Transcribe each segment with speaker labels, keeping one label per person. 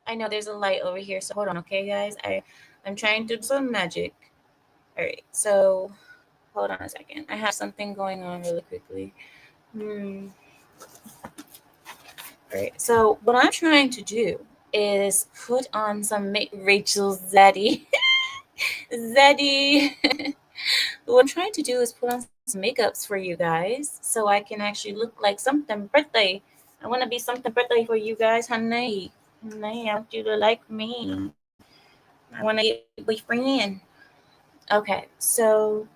Speaker 1: I know there's a light over here, so hold on, okay, guys? I'm trying to do some magic. All right, so hold on a second. I have something going on really quickly. Hmm. All right, so what I'm trying to do is put on some make Rachel Zaddy. Zaddy. What I'm trying to do is put on some makeups for you guys so I can actually look like something birthday. I want to be something birthday for you guys, honey. Honey, I want you to like me. I want to get boyfriend. Okay, so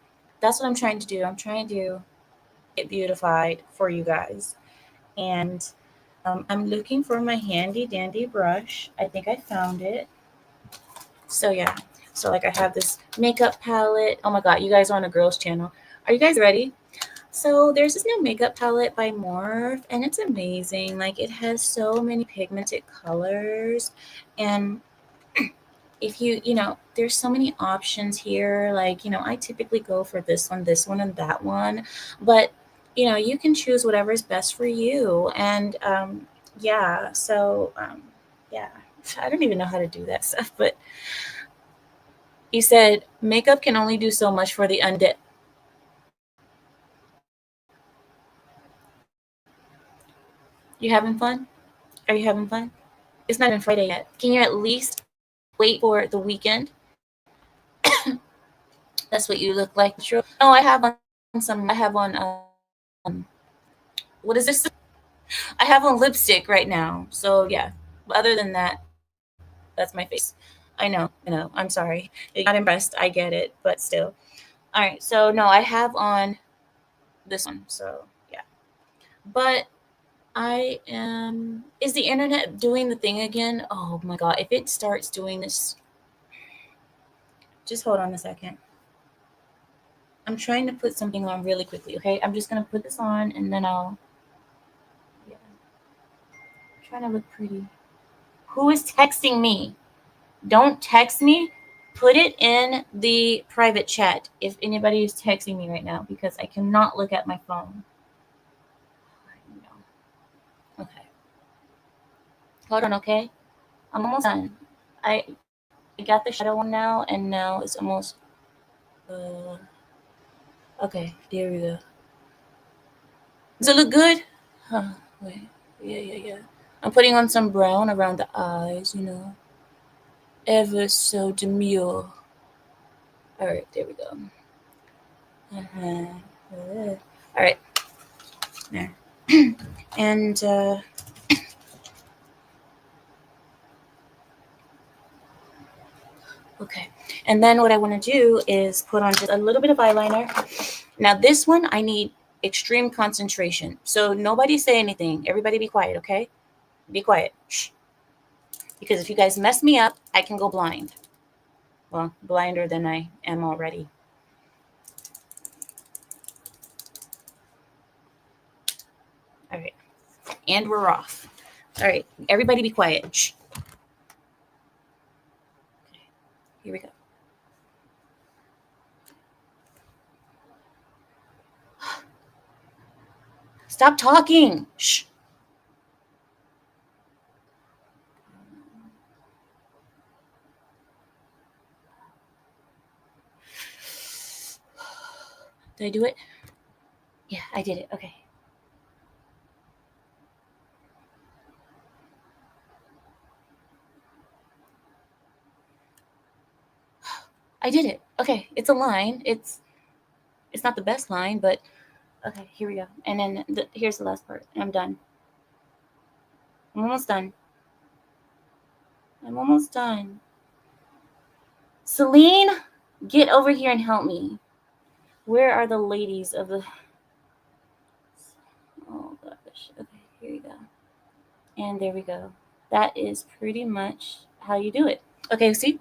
Speaker 1: that's what I'm trying to do. I'm trying to get beautified for you guys. And I'm looking for my handy dandy brush. I think I found it. So yeah. So like I have this makeup palette. Oh my god, you guys are on a girls channel. Are you guys ready? So there's this new makeup palette by Morphe and it's amazing. Like it has so many pigmented colors and if there's so many options here. Like, I typically go for this one and that one, but you can choose whatever is best for you. And yeah, so yeah, I don't even know how to do that stuff, but you said makeup can only do so much for the undead. You having fun? Are you having fun? It's not even Friday yet. Can you at least wait for the weekend? That's what you look like. Sure. No, I have on some. I have on. What is this? I have on lipstick right now. So yeah. But other than that, that's my face. I know. I'm sorry. You're not impressed. I get it, but still. All right. So no, I have on this one. So yeah. But I am. Is the internet doing the thing again? Oh my god! If it starts doing this, just hold on a second. I'm trying to put something on really quickly. Okay, I'm just gonna put this on and then I'll. Yeah, trying to look pretty. Who is texting me? Don't text me. Put it in the private chat if anybody is texting me right now because I cannot look at my phone. Okay, hold on. Okay, I'm almost done. I got the shadow on now, and now it's almost. Uh, okay, there we go. Does it look good? Huh, wait. Yeah. I'm putting on some brown around the eyes, Ever so demure. All right, there we go. All right, there. And okay, and then what I want to do is put on just a little bit of eyeliner. Now this one I need extreme concentration, so nobody say anything. Everybody be quiet, okay? Be quiet. Shh. Because if you guys mess me up, I can go blind. Well, blinder than I am already. All right, and we're off. All right, everybody be quiet. Shh. Okay, here we go. Stop talking. Shh. Did I do it? Yeah, I did it. Okay. I did it. Okay, it's a line. It's not the best line, but okay, here we go. And then here's the last part. I'm done. I'm almost done. I'm almost done. Celine, get over here and help me. Where are the ladies of the? Oh gosh. Okay, here we go. And there we go. That is pretty much how you do it. Okay, see?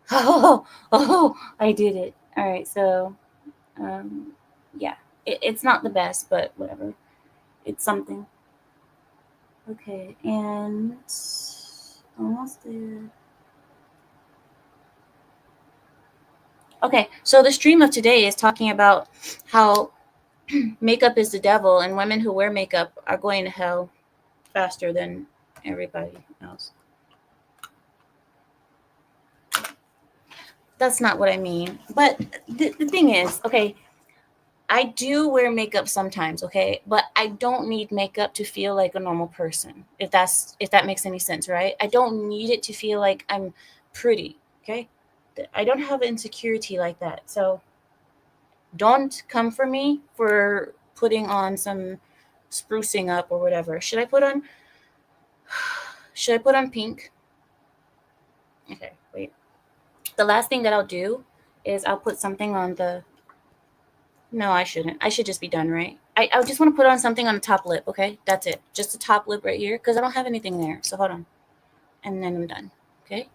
Speaker 1: Oh, I did it. All right, so um, yeah, it's not the best, but whatever. It's something. Okay, and almost there. Okay, so the stream of today is talking about how makeup is the devil, and women who wear makeup are going to hell faster than everybody else. That's not what I mean. But the thing is, okay, I do wear makeup sometimes, okay? But I don't need makeup to feel like a normal person. If that makes any sense, right? I don't need it to feel like I'm pretty, okay? I don't have insecurity like that. So don't come for me for putting on some sprucing up or whatever. Should I put on pink? Okay, wait. The last thing that I'll do is I'll put something on the. No, I shouldn't. I should just be done, right? I just want to put on something on the top lip, okay? That's it. Just the top lip right here because I don't have anything there. So hold on. And then I'm done, okay?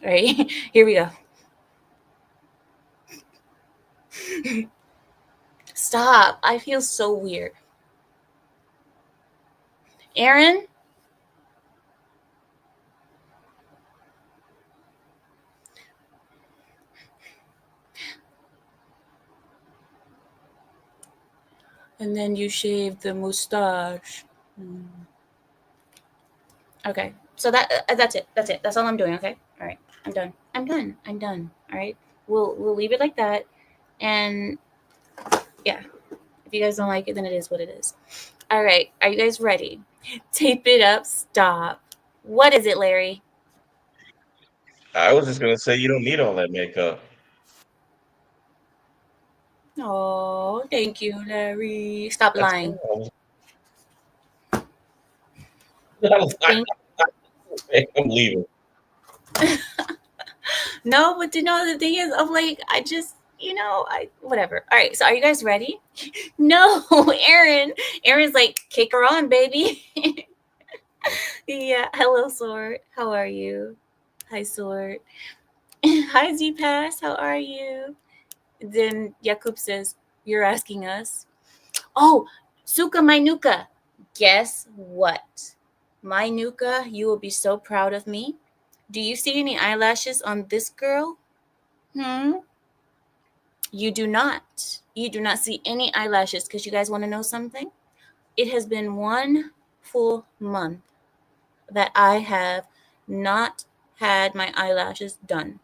Speaker 1: All right, here we go. Stop. I feel so weird. Aaron, and then you shave the mustache. Okay. So that's it. That's it. That's all I'm doing, okay? All right. I'm done. I'm done. I'm done. All right. We'll leave it like that. And yeah, if you guys don't like it, then it is what it is. All right. Are you guys ready? Tape it up. Stop. What is it, Larry?
Speaker 2: I was just gonna say you don't need all that makeup.
Speaker 1: Oh, thank you, Larry. Stop
Speaker 2: That's all.
Speaker 1: lying.
Speaker 2: I'm
Speaker 1: Thank.
Speaker 2: I'm leaving.
Speaker 1: No, but you know the thing is, I'm like, I just, I whatever. All right. So are you guys ready? No, Aaron. Aaron's like, kick her on, baby. Yeah. Hello, Sword. How are you? Hi, Sword. Hi, Z Pass. How are you? Then Jakub says, you're asking us. Oh, Suka my Nuka. Guess what? My Nuka, you will be so proud of me. Do you see any eyelashes on this girl? Hmm? You do not. You do not see any eyelashes because you guys want to know something? It has been 1 full month that I have not had my eyelashes done.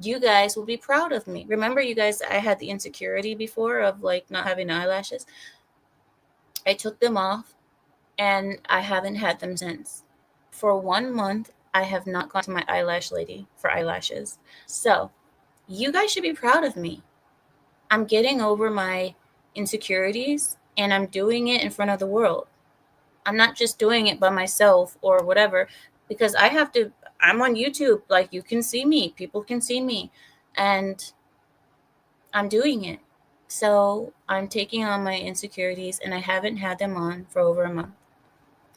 Speaker 1: You guys will be proud of me. Remember, you guys, I had the insecurity before of like not having eyelashes. I took them off and I haven't had them since. For 1 month, I have not gone to my eyelash lady for eyelashes. So, you guys should be proud of me. I'm getting over my insecurities and I'm doing it in front of the world. I'm not just doing it by myself or whatever because I'm on YouTube. Like, you can see me, people can see me, and I'm doing it. So, I'm taking on my insecurities and I haven't had them on for over a month.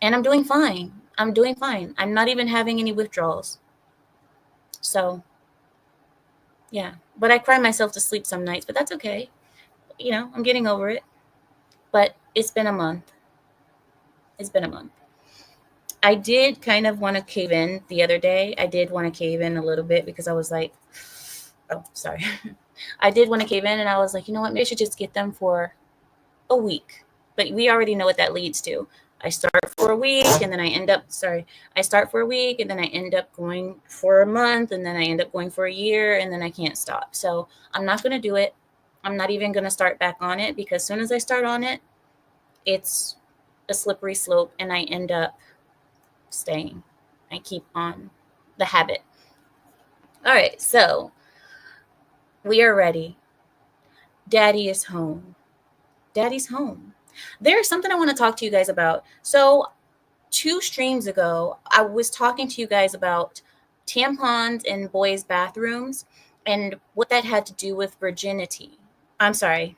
Speaker 1: And I'm doing fine. I'm doing fine. I'm not even having any withdrawals. So, yeah. But I cry myself to sleep some nights, but that's okay. I'm getting over it. But it's been a month. It's been a month. I did kind of want to cave in the other day. I did want to cave in a little bit because I was like, oh, sorry. I did want to cave in and I was like, you know what? Maybe I should just get them for a week. But we already know what that leads to. I start for a week and then I start for a week and then I end up going for a month and then I end up going for a year and then I can't stop. So I'm not going to do it. I'm not even going to start back on it because as soon as I start on it, it's a slippery slope and I end up staying. I keep on the habit. All right, so we are ready. Daddy is home. Daddy's home. There's something I want to talk to you guys about. So, 2 streams ago, I was talking to you guys about tampons in boys' bathrooms and what that had to do with virginity. I'm sorry.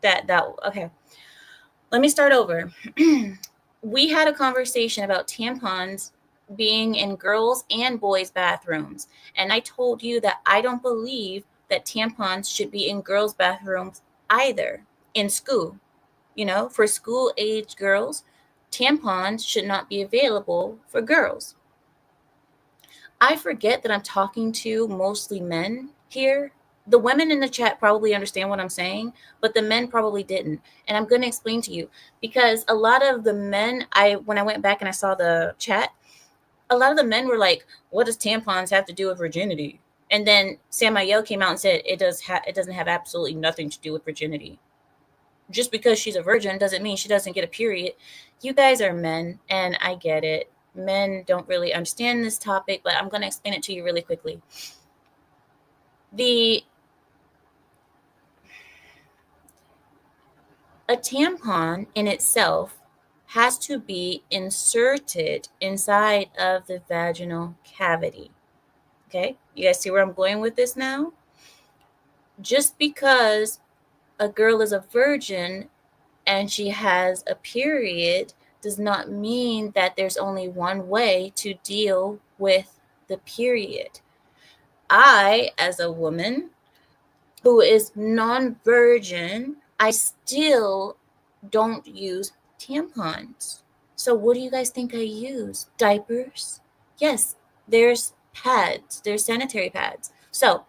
Speaker 1: Okay. Let me start over. We had a conversation about tampons being in girls' and boys' bathrooms. And I told you that I don't believe that tampons should be in girls' bathrooms either in school. For school age girls, tampons should not be available for girls. I forget that I'm talking to mostly men here. The women in the chat probably understand what I'm saying, but the men probably didn't. And I'm going to explain to you because a lot of the men, when I went back and I saw the chat, a lot of the men were like, "What does tampons have to do with virginity?" And then Samael came out and said it doesn't have absolutely nothing to do with virginity. Just because she's a virgin doesn't mean she doesn't get a period. You guys are men, and I get it. Men don't really understand this topic, but I'm going to explain it to you really quickly. The A tampon in itself has to be inserted inside of the vaginal cavity. Okay? You guys see where I'm going with this now? Just because a girl is a virgin and she has a period does not mean that there's only one way to deal with the period. I, as a woman who is non virgin, I still don't use tampons. So, what do you guys think I use? Diapers? Yes, there's pads, there's sanitary pads. So,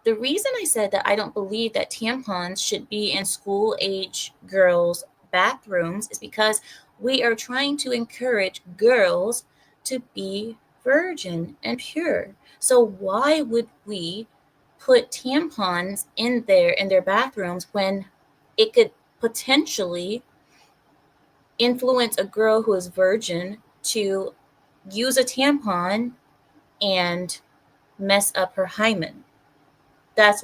Speaker 1: the reason I said that I don't believe that tampons should be in school age girls' bathrooms is because we are trying to encourage girls to be virgin and pure. So why would we put tampons in their bathrooms when it could potentially influence a girl who is virgin to use a tampon and mess up her hymen? That's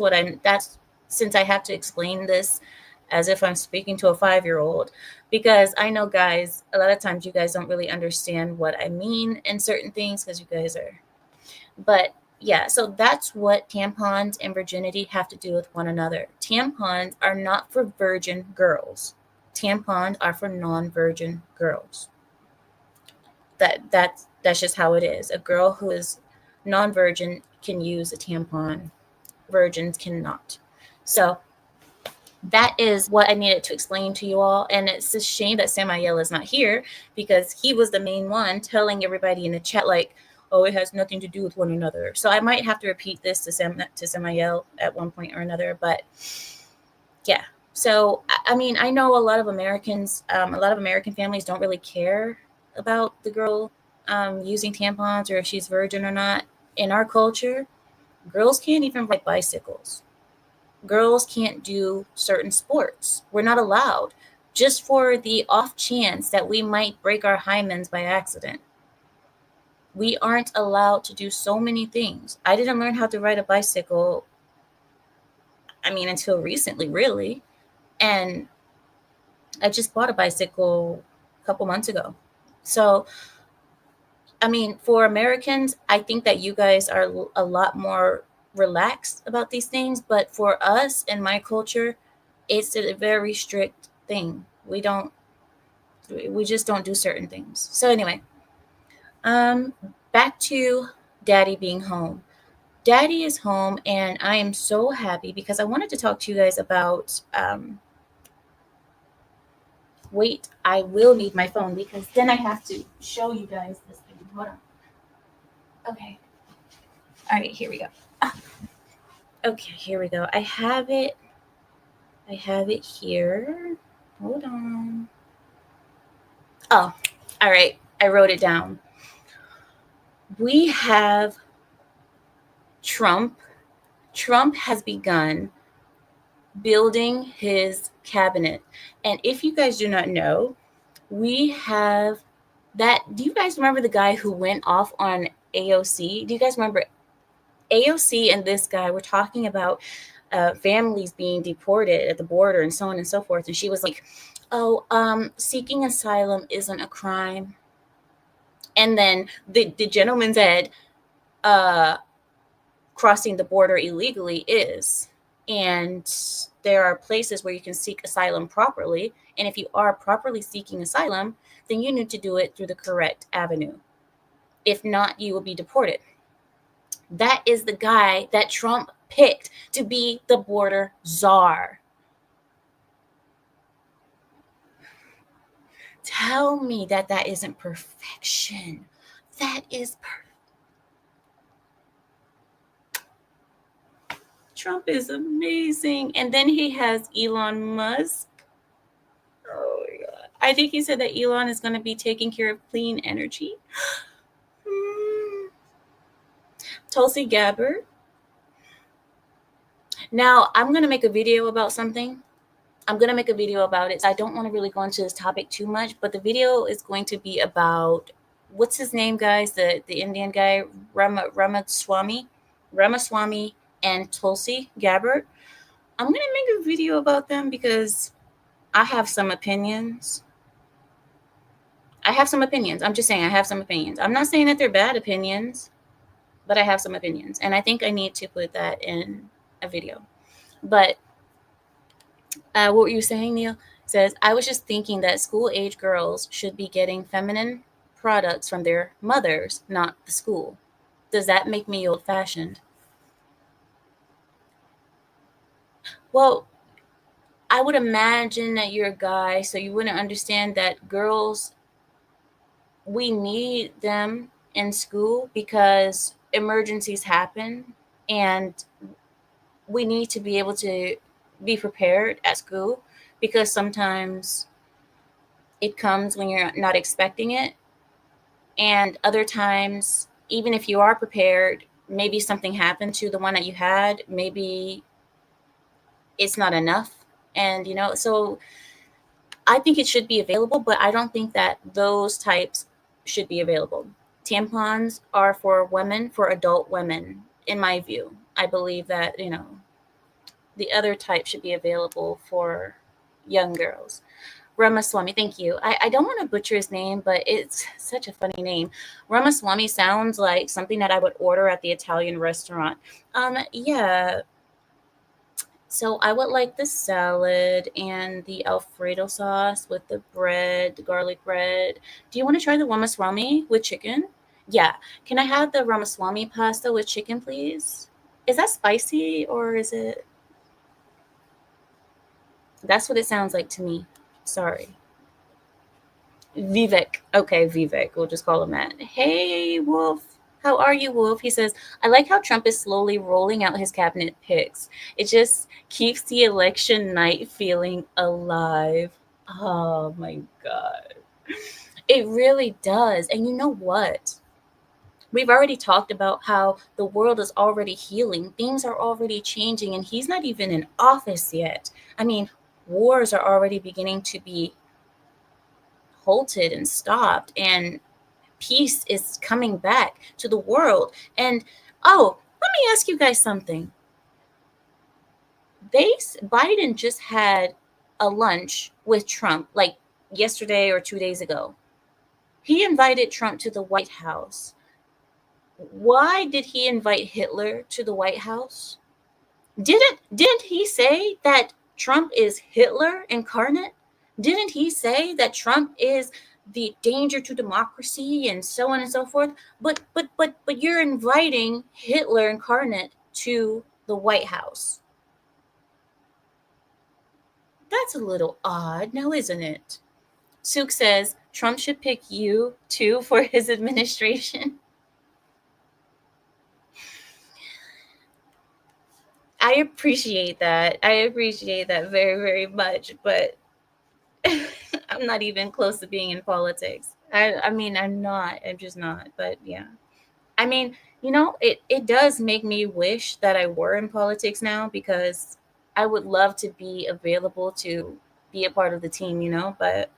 Speaker 1: since I have to explain this as if I'm speaking to a 5-year-old, because I know, guys, a lot of times you guys don't really understand what I mean in certain things because you guys are, but yeah, so that's what tampons and virginity have to do with one another. Tampons are not for virgin girls. Tampons are for non-virgin girls. That's just how it is. A girl who is non-virgin can use a tampon, virgins cannot. So that is what I needed to explain to you all. And it's a shame that Samael is not here because he was the main one telling everybody in the chat, like, oh, it has nothing to do with one another. So I might have to repeat this to Samael at one point or another. But yeah. So, I mean, I know a lot of Americans, a lot of American families don't really care about the girl using tampons or if she's virgin or not. In our culture, girls can't even ride bicycles. Girls can't do certain sports. We're not allowed, just for the off chance that we might break our hymens by accident. We aren't allowed to do so many things. I didn't learn how to ride a bicycle, I mean, until recently, really. And I just bought a bicycle a couple months ago. So, I mean, for Americans, I think that you guys are a lot more relaxed about these things. But for us in my culture, it's a very strict thing. We just don't do certain things. So anyway, um, back to Daddy being home. Daddy is home, and I am so happy because I wanted to talk to you guys about. Wait, I will need my phone because then I have to show you guys this thing. Hold on. Okay. All right, here we go. Okay, here we go. I have it. I have it here. Hold on. Oh, all right. I wrote it down. We have Trump. Trump has begun building his cabinet. And if you guys do not know, we have that. Do you guys remember the guy who went off on AOC? Do you guys remember AOC and this guy were talking about families being deported at the border and so on and so forth? And she was like, oh, seeking asylum isn't a crime. And then the gentleman said, crossing the border illegally is. And there are places where you can seek asylum properly. And if you are properly seeking asylum, then you need to do it through the correct avenue. If not, you will be deported. That is the guy that Trump picked to be the border czar. Tell me that that isn't perfection. That is perfect. Trump is amazing. And then he has Elon Musk. Oh my God. I think he said that Elon is going to be taking care of clean energy. Tulsi Gabbard. Now, I'm going to make a video about something. I'm going to make a video about it. So I don't want to really go into this topic too much, but the video is going to be about what's his name, guys? The Indian guy, Ramaswamy and Tulsi Gabbard. I'm going to make a video about them because I have some opinions. I have some opinions. I'm just saying I have some opinions. I'm not saying that they're bad opinions, but I have some opinions. And I think I need to put that in a video. But what were you saying, Neil? It says, I was just thinking that school age girls should be getting feminine products from their mothers, not the school. Does that make me old fashioned? Well, I would imagine that you're a guy, so you wouldn't understand that girls, we need them in school because emergencies happen and we need to be able to be prepared at school because sometimes it comes when you're not expecting it. And other times, even if you are prepared, maybe something happened to the one that you had, maybe it's not enough. And, so I think it should be available, but I don't think that those types should be available. Tampons are for women, for adult women, in my view. I believe that, the other type should be available for young girls. Ramaswamy, thank you. I don't want to butcher his name, but it's such a funny name. Ramaswamy sounds like something that I would order at the Italian restaurant. Yeah. So I would like the salad and the Alfredo sauce with the bread, the garlic bread. Do you want to try the Ramaswamy with chicken? Yeah. Can I have the Ramaswamy pasta with chicken, please? Is that spicy or is it? That's what it sounds like to me. Sorry. Vivek. Okay, Vivek. We'll just call him that. Hey, Wolf. How are you, Wolf? He says, I like how Trump is slowly rolling out his cabinet picks. It just keeps the election night feeling alive. Oh my God. It really does. And you know what? We've already talked about how the world is already healing, things are already changing, and he's not even in office yet. I mean, wars are already beginning to be halted and stopped, and peace is coming back to the world. And oh, let me ask you guys something. Biden just had a lunch with Trump like yesterday or 2 days ago. He invited Trump to the White House. Why did he invite Hitler to the White House? Didn't he say that Trump is Hitler incarnate? Didn't he say that Trump is the danger to democracy and so on and so forth? But you're inviting Hitler incarnate to the White House. That's a little odd, now isn't it? Sook says Trump should pick you too for his administration. I appreciate that. I appreciate that very, very much, but I'm not even close to being in politics. I mean, I'm not. I'm just not. But yeah. I mean, it does make me wish that I were in politics now because I would love to be available to be a part of the team, but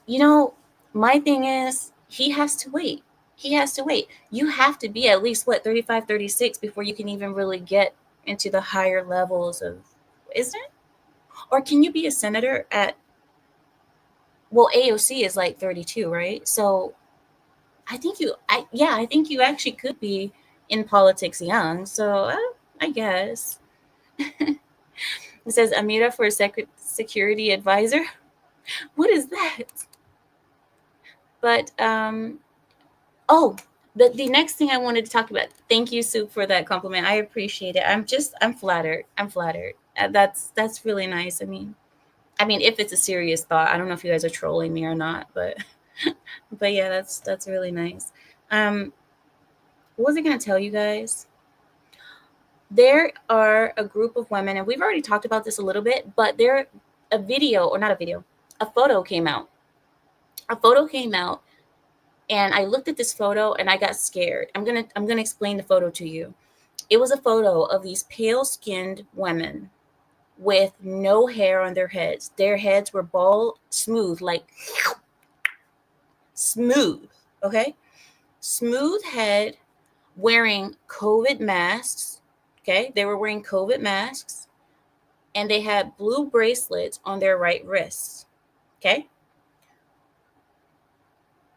Speaker 1: you know, my thing is he has to wait. He has to wait. You have to be at least what 35, 36 before you can even really get into the higher levels of, isn't it? Or can you be a senator at, well, AOC is like 32, right? So I think you actually could be in politics young. So I guess. It says Amira for security advisor. What is that? But oh, the next thing I wanted to talk about. Thank you, Soup, for that compliment. I appreciate it. I'm flattered. I'm flattered. That's really nice. I mean, if it's a serious thought, I don't know if you guys are trolling me or not, but but yeah, that's really nice. Um, what was I gonna tell you guys? There are a group of women, and we've already talked about this a little bit, but a video, or not a video, a photo came out. A photo came out And I looked at this photo and I got scared. I'm gonna explain the photo to you. It was a photo of these pale-skinned women with no hair on their heads. Their heads were bald, smooth, like smooth, okay? Smooth head, wearing COVID masks, okay? They were wearing COVID masks, and they had blue bracelets on their right wrists, okay?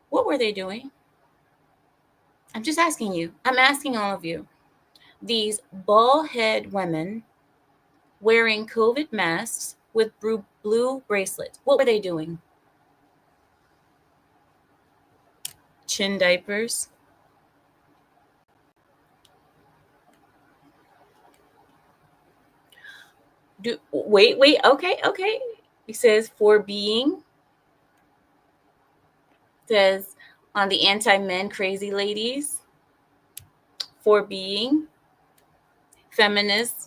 Speaker 1: What were they doing? I'm just asking you. I'm asking all of you. These bald head women wearing COVID masks with blue bracelets. What were they doing? Chin diapers. Wait. Okay. It says for being. Says on the anti-men crazy ladies. For being feminists.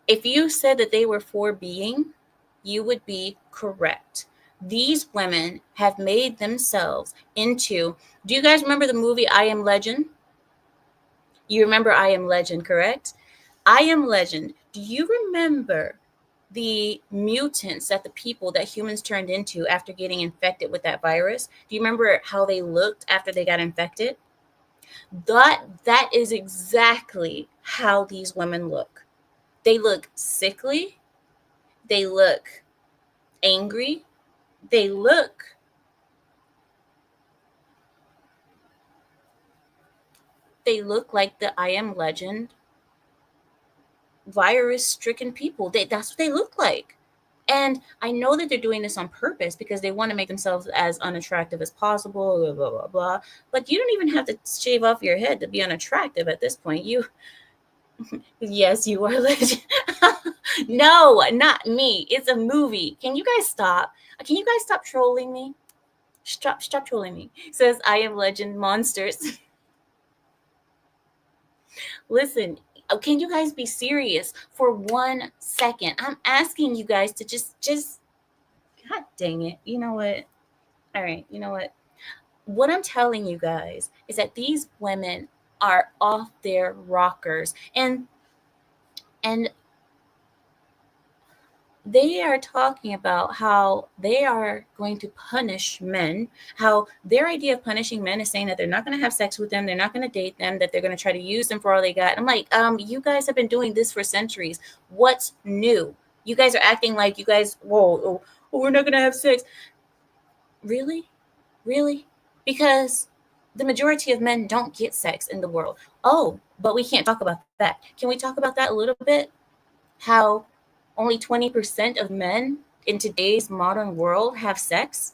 Speaker 1: If you said that they were for being, you would be correct. These women have made themselves into. Do you guys remember the movie I Am Legend? You remember I Am Legend, correct? I Am Legend. Do you remember the mutants that humans turned into after getting infected with that virus? Do you remember how they looked after they got infected? That is exactly how these women look. They look sickly, they look angry, they look like the I Am Legend virus stricken people. That's what they look like. And I know that they're doing this on purpose because they want to make themselves as unattractive as possible, blah, blah, blah, blah. But you don't even have to shave off your head to be unattractive at this point. Yes, you are legend. No, not me. It's a movie. Can you guys stop? Can you guys stop trolling me? Stop trolling me. It says I Am Legend monsters. Listen, can you guys be serious for 1 second? I'm asking you guys to just God dang it. You know what? All right, you know what? What I'm telling you guys is that these women are off their rockers, and they are talking about how they are going to punish men, how their idea of punishing men is saying that they're not going to have sex with them, they're not going to date them, that they're going to try to use them for all they got. I'm like, you guys have been doing this for centuries. What's new? You guys are acting like you guys, whoa, we're not going to have sex. Really? Really? Because the majority of men don't get sex in the world. Oh, but we can't talk about that. Can we talk about that a little bit? How only 20% of men in today's modern world have sex?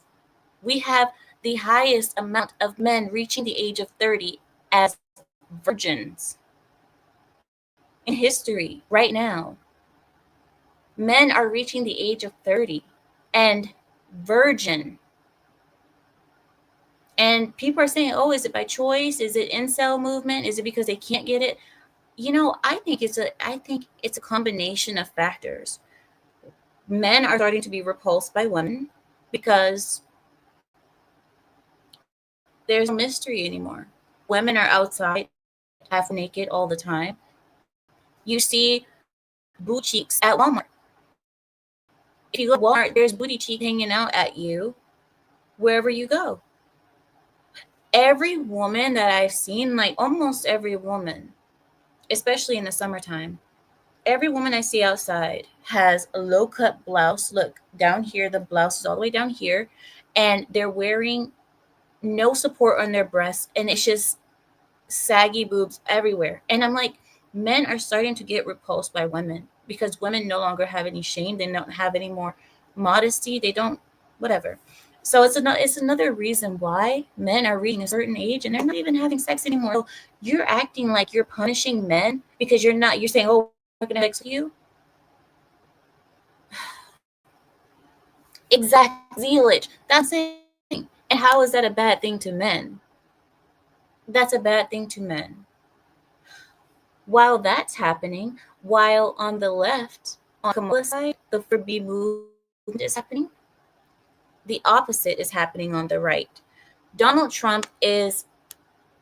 Speaker 1: We have the highest amount of men reaching the age of 30 as virgins in history right now. Men are reaching the age of 30 and virgin. And people are saying, oh, is it by choice? Is it incel movement? Is it because they can't get it? I think it's a combination of factors. Men are starting to be repulsed by women because there's no mystery anymore. Women are outside half naked all the time. You see booty cheeks at Walmart. If you go to Walmart, there's booty cheek hanging out at you wherever you go. Every woman that I've seen, like almost every woman, especially in the summertime, every woman I see outside has a low cut blouse. Look, down here, the blouse is all the way down here, and they're wearing no support on their breasts, and it's just saggy boobs everywhere. And I'm like, men are starting to get repulsed by women because women no longer have any shame. They don't have any more modesty. They don't, whatever. So it's another reason why men are reaching a certain age and they're not even having sex anymore. So you're acting like you're punishing men because you're not. You're saying, "Oh, we're not gonna have sex with you." Exact zealot. That's saying. And how is that a bad thing to men? That's a bad thing to men. While that's happening, while on the left, on Kamala's side, the for B movement is happening, The opposite is happening on the right. Donald Trump is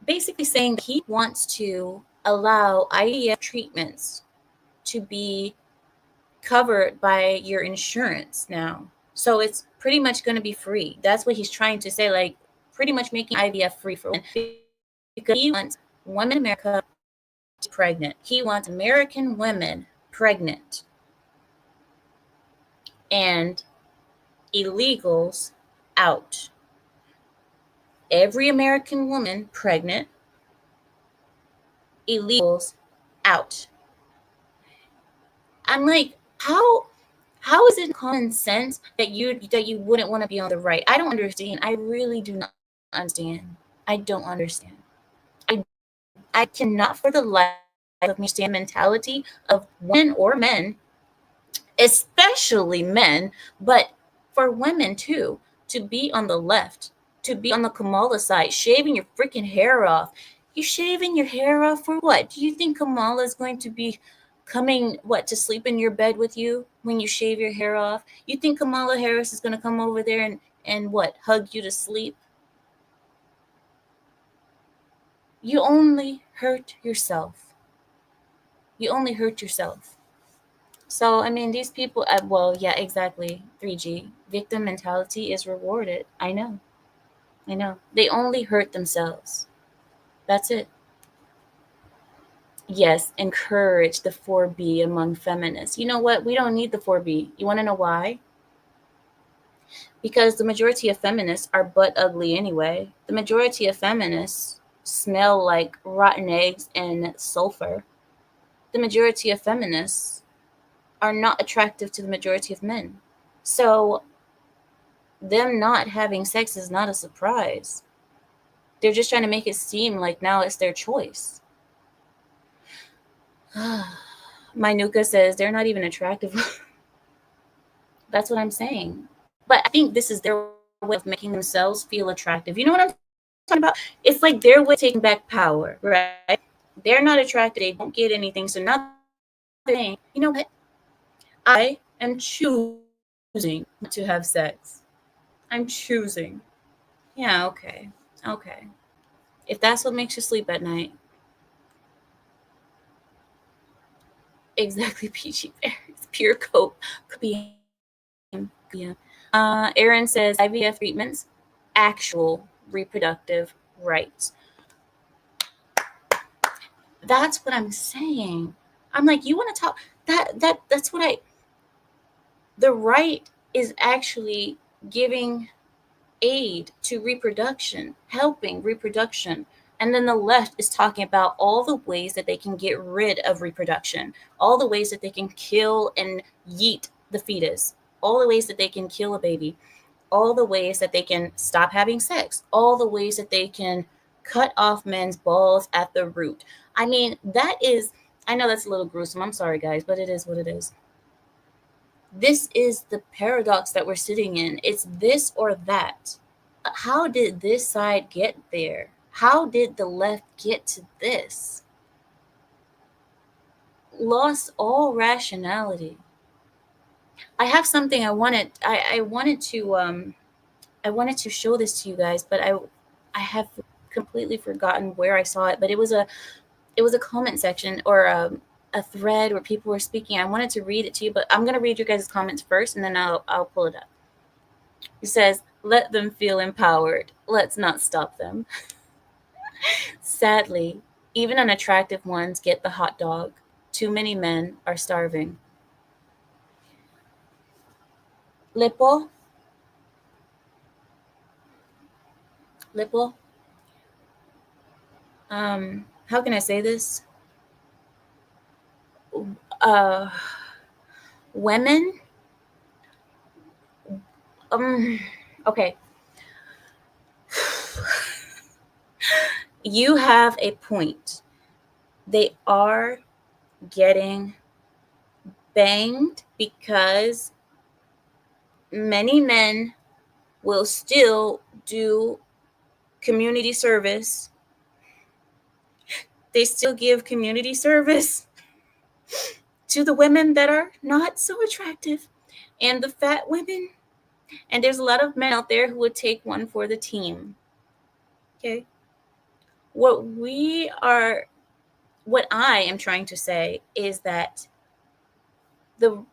Speaker 1: basically saying that he wants to allow IVF treatments to be covered by your insurance now. So it's pretty much going to be free. That's what he's trying to say, like pretty much making IVF free for women because he wants women in America pregnant. He wants American women pregnant and illegals out. Every American woman pregnant, illegals out. I'm like, how is it common sense that you wouldn't want to be on the right? I don't understand. I really do not understand. I don't understand. I cannot for the life of me understand the mentality of women or men, especially men, but for women too, to be on the left, to be on the Kamala side, shaving your freaking hair off. You shaving your hair off for what? Do you think Kamala is going to be coming what to sleep in your bed with you when you shave your hair off? You think Kamala Harris is going to come over there and what, hug you to sleep? You only hurt yourself. You only hurt yourself. So, I mean, these people, well, yeah, exactly. 3G. Victim mentality is rewarded. I know. I know. They only hurt themselves. That's it. Yes, encourage the 4B among feminists. You know what? We don't need the 4B. You want to know why? Because the majority of feminists are butt ugly anyway. The majority of feminists smell like rotten eggs and sulfur. The majority of feminists are not attractive to the majority of men. So them not having sex is not a surprise. They're just trying to make it seem like now it's their choice. My Nuka says they're not even attractive. That's what I'm saying. But I think this is their way of making themselves feel attractive. You know what I'm talking about? It's like their way of taking back power, right? They're not attracted. They don't get anything. So now they're saying, you know what? I am choosing not to have sex. I'm choosing. Yeah, okay. Okay. If that's what makes you sleep at night, exactly, peachy berries, pure copium. Aaron says IVF treatments, actual reproductive rights. That's what I'm saying. I'm like, you want to talk that's what I the right is actually giving aid to reproduction, helping reproduction. And then the left is talking about all the ways that they can get rid of reproduction, all the ways that they can kill and yeet the fetus, all the ways that they can kill a baby, all the ways that they can stop having sex, all the ways that they can cut off men's balls at the root. I mean, that is, I know that's a little gruesome. I'm sorry, guys, but it is what it is. This is the paradox that we're sitting in. It's this or that. How did this side get there? How did the left get to this? Lost all rationality. I have something I wanted to show this to you guys, but I have completely forgotten where I saw it, but it was a comment section or a thread where people were speaking. I wanted to read it to you, but I'm going to read your guys' comments first and then I'll pull it up. It says, "Let them feel empowered. Let's not stop them." Sadly, even unattractive ones get the hot dog. Too many men are starving. Lipo, Lipo. How can I say this? Uh, women. Okay. You have a point. They are getting banged because many men will still do community service. They still give community service to the women that are not so attractive and the fat women. And there's a lot of men out there who would take one for the team. Okay. What we are, what I am trying to say is that the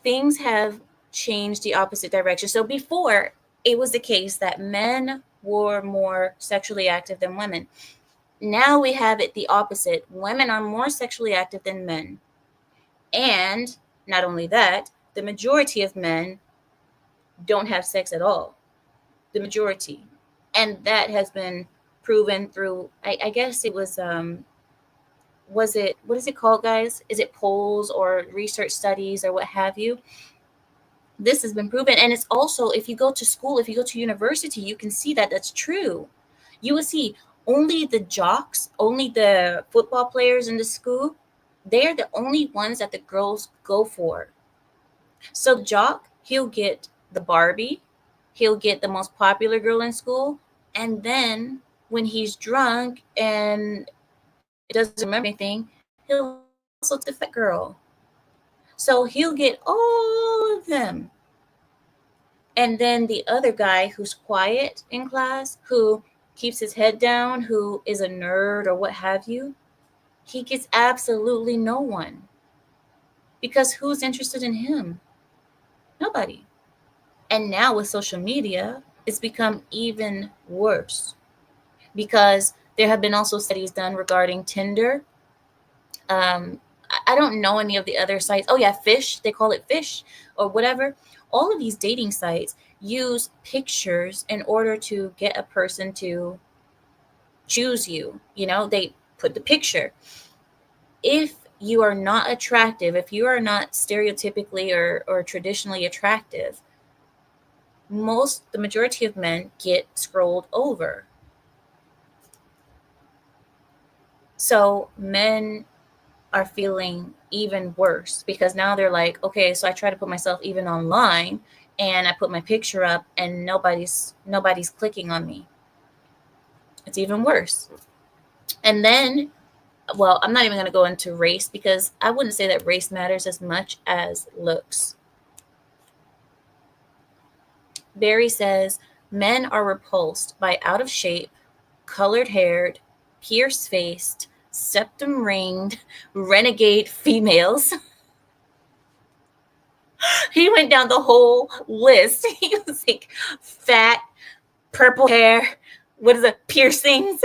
Speaker 1: things have changed the opposite direction. So before, it was the case that men were more sexually active than women. Now we have it the opposite. Women are more sexually active than men. And not only that, the majority of men don't have sex at all. The majority. And that has been proven through, I guess it was it, what is it called, guys? Is it polls or research studies or what have you? This has been proven. And it's also, if you go to school, if you go to university, you can see that that's true. You will see only the jocks, only the football players in the school, they're the only ones that the girls go for. So the jock, he'll get the Barbie, he'll get the most popular girl in school, and then when he's drunk and doesn't remember anything, he'll also take the fat girl. So he'll get all of them. And then the other guy who's quiet in class, who keeps his head down, who is a nerd or what have you, he gets absolutely no one. Because who's interested in him? Nobody. And now with social media, it's become even worse because there have been also studies done regarding Tinder. I don't know any of the other sites. Oh yeah, Fish, they call it Fish or whatever. All of these dating sites use pictures in order to get a person to choose you. You know, they put the picture. If you are not attractive, if you are not stereotypically or traditionally attractive, the majority of men get scrolled over. So men are feeling even worse because now they're like, okay, so I try to put myself even online and I put my picture up and nobody's clicking on me. It's even worse. And then, well, I'm not even going to go into race because I wouldn't say that race matters as much as looks. Barry says men are repulsed by out of shape, colored haired, pierced faced, septum ringed, renegade females. He went down the whole list. He was like fat, purple hair, what is it, piercings?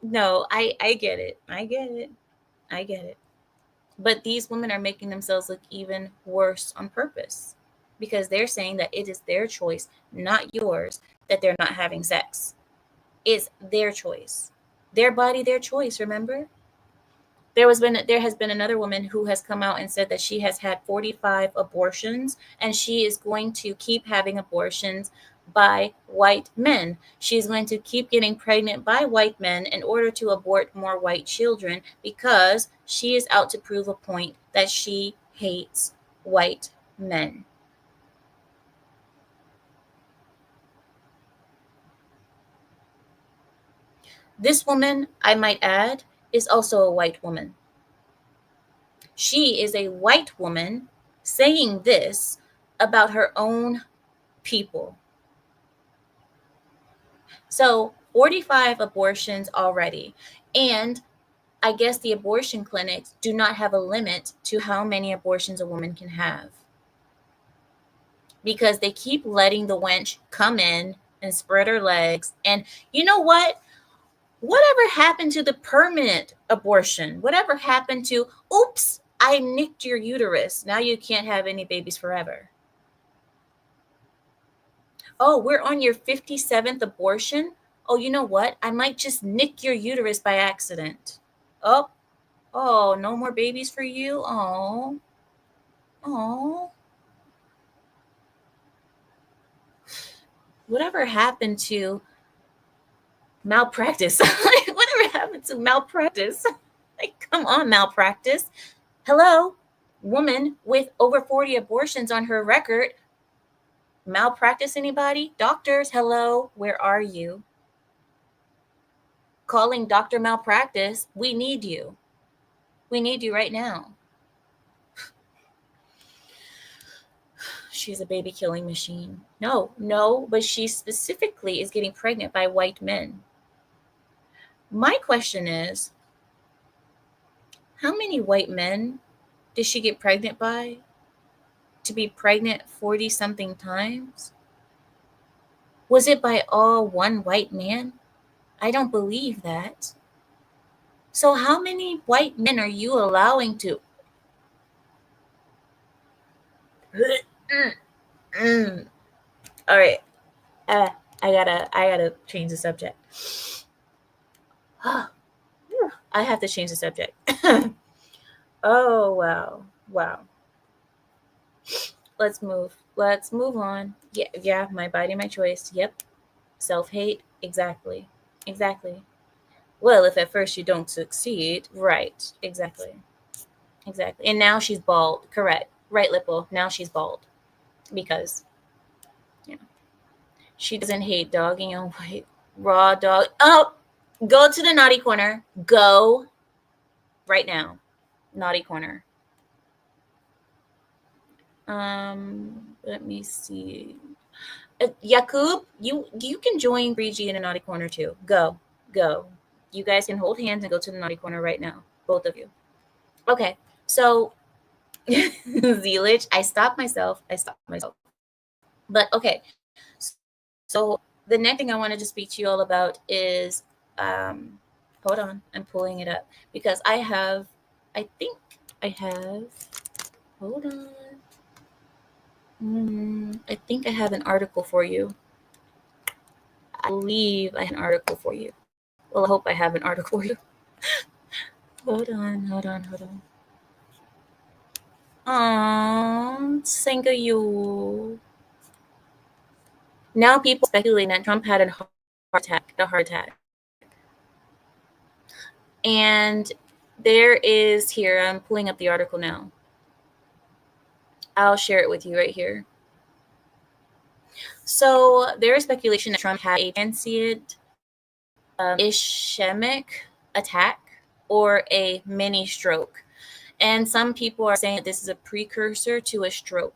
Speaker 1: No, I get it. I get it. I get it. But these women are making themselves look even worse on purpose because they're saying that it is their choice, not yours, that they're not having sex. It's their choice. Their body, their choice, remember? There has been another woman who has come out and said that she has had 45 abortions and she is going to keep having abortions by white men. She's going to keep getting pregnant by white men in order to abort more white children because she is out to prove a point that she hates white men. This woman, I might add, is also a white woman. She is a white woman saying this about her own people. So 45 abortions already. And I guess the abortion clinics do not have a limit to how many abortions a woman can have because they keep letting the wench come in and spread her legs. And you know what? Whatever happened to the permanent abortion? Whatever happened to, oops, I nicked your uterus. Now you can't have any babies forever. Oh, we're on your 57th abortion. Oh, you know what? I might just nick your uterus by accident. Oh, oh, no more babies for you. Oh, oh. Whatever happened to malpractice? Whatever happened to malpractice? Like, come on, malpractice. Hello, woman with over 40 abortions on her record. Malpractice anybody? Doctors, hello, where are you? Calling Dr. Malpractice, we need you. We need you right now. She's a baby killing machine. No, no, but she specifically is getting pregnant by white men. My question is, how many white men did she get pregnant by to be pregnant 40 something times? Was it by all one white man? I don't believe that. So, how many white men are you allowing to? All right, uh, I gotta change the subject. I have to change the subject. Oh wow, wow. Let's move on. Yeah, yeah. My body, my choice. Yep. Self hate. Exactly. Exactly. Well, if at first you don't succeed, right? Exactly. Exactly. And now she's bald. Correct. Right, Lipple. Now she's bald because yeah, she doesn't hate dogging on white raw dog. Oh, go to the naughty corner. Go right now. Naughty corner. Let me see. Yakub, you can join Brigi in a naughty corner too. Go, go. You guys can hold hands and go to the naughty corner right now, both of you. Okay, so Zelich, I stopped myself. But okay, so the next thing I wanted to speak to you all about is, hold on, I'm pulling it up because I think I have. Hold on. I think I have an article for you. I believe I have an article for you. Well, I hope I have an article for you. Hold on. Thank you. Now people speculating that Trump had a heart attack. And there is here, I'm pulling up the article now. I'll share it with you right here. So there is speculation that Trump had a transient ischemic attack or a mini stroke. And some people are saying that this is a precursor to a stroke.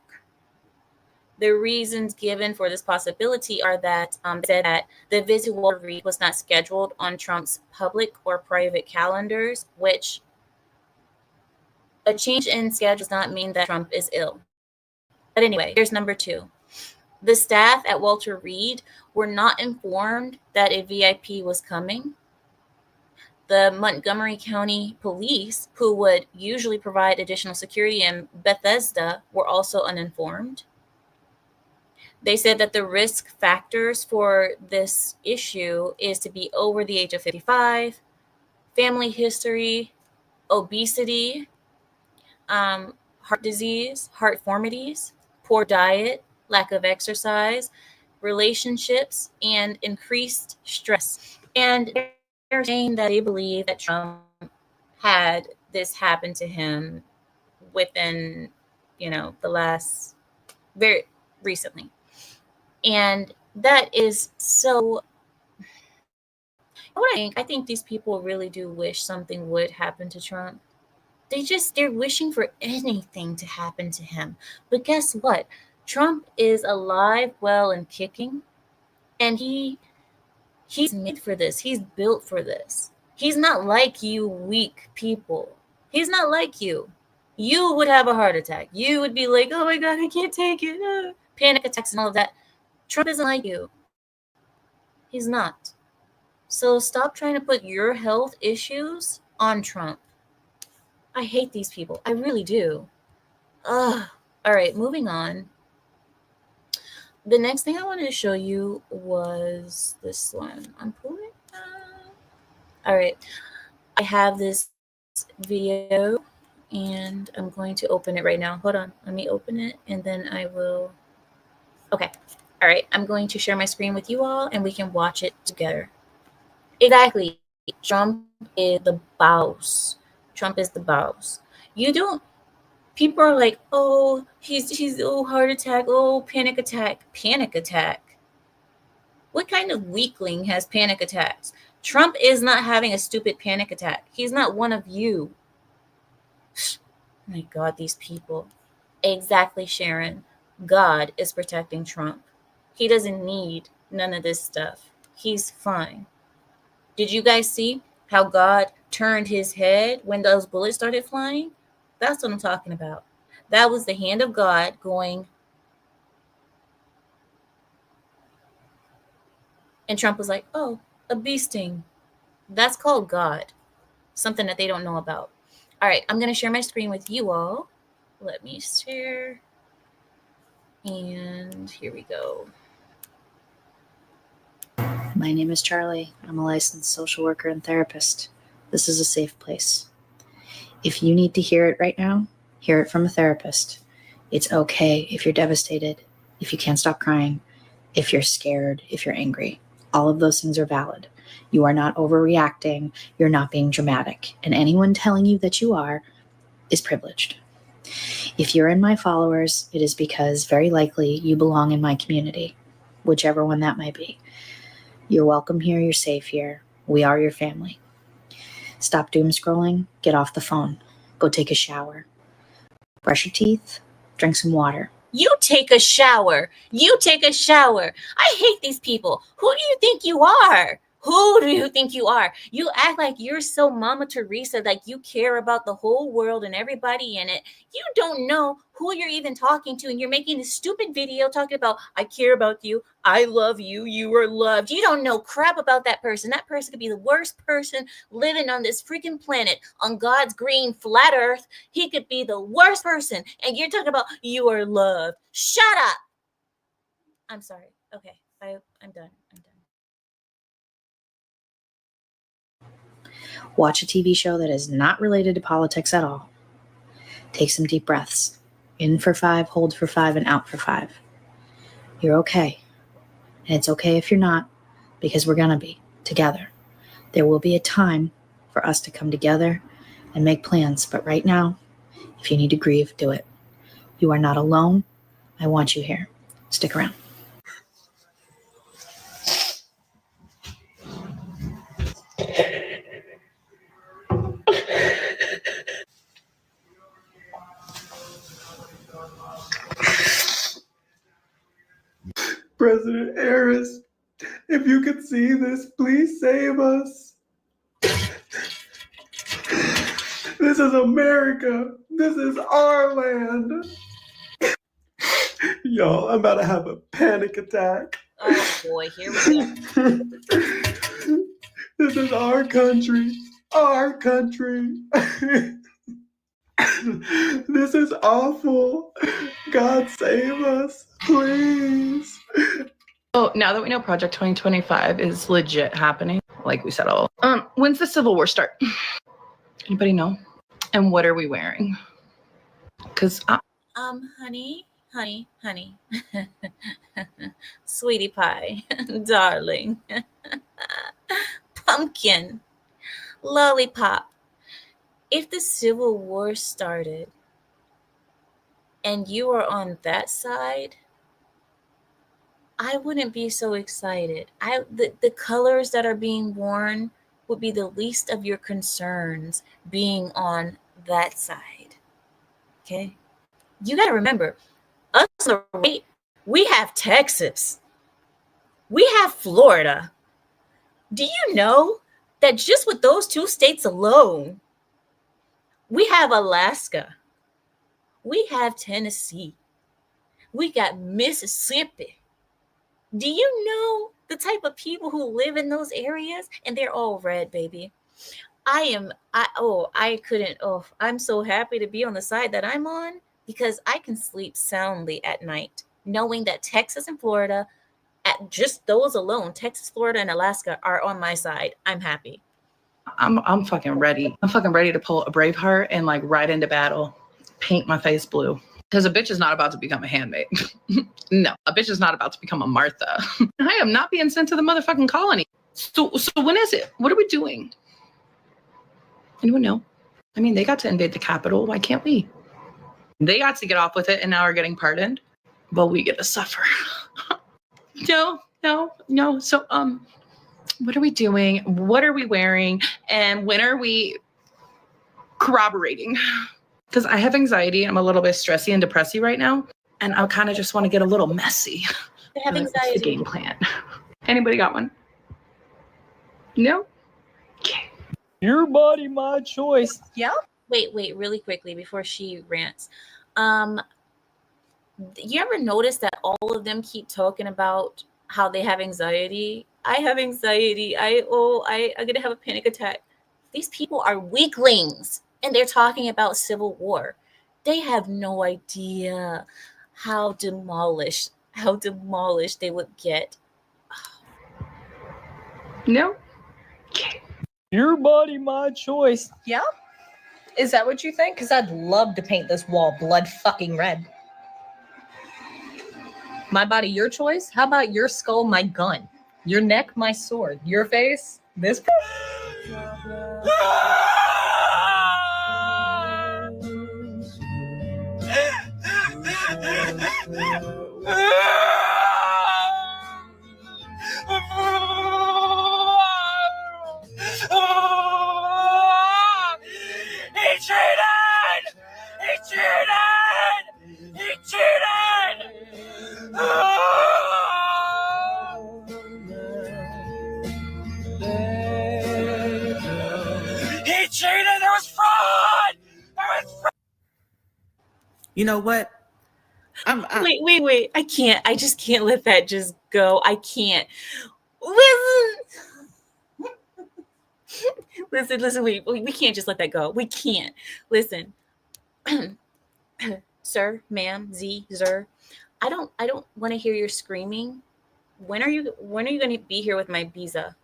Speaker 1: The reasons given for this possibility are that they said that the visit Walter Reed was not scheduled on Trump's public or private calendars, which a change in schedule does not mean that Trump is ill. But anyway, here's number two. The staff at Walter Reed were not informed that a VIP was coming. The Montgomery County Police, who would usually provide additional security in Bethesda, were also uninformed. They said that the risk factors for this issue is to be over the age of 55, family history, obesity, heart disease, heart deformities, poor diet, lack of exercise, relationships, and increased stress. And they're saying that they believe that Trump had this happen to him within, the last very recently. And that is so, what I think these people really do wish something would happen to Trump. They're wishing for anything to happen to him. But guess what? Trump is alive, well, and kicking, and he's made for this. He's built for this. He's not like you weak people. He's not like you. You would have a heart attack. You would be like, "Oh my god, I can't take it." Panic attacks and all of that. Trump isn't like you. He's not. So stop trying to put your health issues on Trump. I hate these people. I really do. Ugh. All right, moving on. The next thing I wanted to show you was this one. I'm pulling it up. All right. I have this video and I'm going to open it right now. Hold on. Let me open it and then I will. Okay. All right. I'm going to share my screen with you all and we can watch it together. Exactly. Trump is the boss. Trump is the boss. You don't. People are like, oh, he's heart attack, oh, panic attack, panic attack. What kind of weakling has panic attacks? Trump is not having a stupid panic attack. He's not one of you. My God, these people. Exactly, Sharon. God is protecting Trump. He doesn't need none of this stuff. He's fine. Did you guys see how God turned his head when those bullets started flying? That's what I'm talking about. That was the hand of God going. And Trump was like, oh, a bee sting. That's called God. Something that they don't know about. All right, I'm going to share my screen with you all. Let me share. And here we go.
Speaker 3: My name is Charlie. I'm a licensed social worker and therapist. This is a safe place. If you need to hear it right now, hear it from a therapist. It's okay if you're devastated, if you can't stop crying, if you're scared, if you're angry. All of those things are valid. You are not overreacting. You're not being dramatic. And anyone telling you that you are is privileged. If you're in my followers, it is because very likely you belong in my community, whichever one that might be. You're welcome here. You're safe here. We are your family. Stop doom scrolling. Get off the phone. Go take a shower. Brush your teeth. Drink some water.
Speaker 1: You take a shower. You take a shower. I hate these people. Who do you think you are? Who do you think you are? You act like you're so Mama Teresa, like you care about the whole world and everybody in it. You don't know who you're even talking to, and you're making this stupid video talking about, I care about you, I love you, you are loved. You don't know crap about that person. That person could be the worst person living on this freaking planet, on God's green flat earth. He could be the worst person, and you're talking about you are loved. Shut up. I'm sorry. Okay, I'm done.
Speaker 3: Watch a TV show that is not related to politics at all. Take some deep breaths. In for 5, hold for 5, and out for 5. You're okay. And it's okay if you're not, because we're going to be together. There will be a time for us to come together and make plans. But right now, if you need to grieve, do it. You are not alone. I want you here. Stick around.
Speaker 4: President Harris, if you could see this, please save us. This is America. This is our land. Y'all, I'm about to have a panic attack.
Speaker 1: Oh boy, here we go.
Speaker 4: This is our country. Our country. This is awful. God save us, please.
Speaker 5: So now that we know Project 2025 is legit happening, like we said all, when's the Civil War start? Anybody know? And what are we wearing? Because
Speaker 1: honey, sweetie pie, darling, pumpkin, lollipop. If the Civil War started and you are on that side, I wouldn't be so excited. The colors that are being worn would be the least of your concerns being on that side. Okay? You got to remember, us on the right, we have Texas. We have Florida. Do you know that just with those 2 states alone, we have Alaska. We have Tennessee. We got Mississippi. Do you know the type of people who live in those areas? And they're all red, baby. I'm so happy to be on the side that I'm on, because I can sleep soundly at night knowing that Texas and Florida, at just those alone, Texas, Florida, and Alaska are on my side. I'm happy.
Speaker 5: I'm fucking ready. I'm fucking ready to pull a Braveheart and like ride into battle, paint my face blue. Because a bitch is not about to become a handmaid. No, a bitch is not about to become a Martha. I am not being sent to the motherfucking colony. So when is it? What are we doing? Anyone know? I mean, they got to invade the Capitol. Why can't we? They got to get off with it and now are getting pardoned, but we get to suffer. No. So, what are we doing? What are we wearing? And when are we corroborating? Because I have anxiety. I'm a little bit stressy and depressy right now. and I kind of just want to get a little messy.
Speaker 1: They have
Speaker 5: That's the
Speaker 1: anxiety.
Speaker 5: game plan. Anybody got one? No? Okay.
Speaker 6: Your body, my choice.
Speaker 5: Yeah?
Speaker 1: Wait, really quickly before she rants. You ever notice that all of them keep talking about how they have anxiety? I have anxiety. I'm gonna have a panic attack. These people are weaklings, and they're talking about civil war. They have no idea how demolished they would get.
Speaker 5: No? Okay.
Speaker 6: Your body, my choice.
Speaker 7: Yeah? Is that what you think? Because I'd love to paint this wall blood fucking red. My body, your choice? How about your skull, my gun? Your neck, my sword? Your face, this.
Speaker 8: You know what?
Speaker 1: Wait. I can't. I just can't let that just go. I can't. Listen. We can't just let that go. We can't. Listen. Sir, ma'am, zer. I don't want to hear your screaming. When are you going to be here with my visa?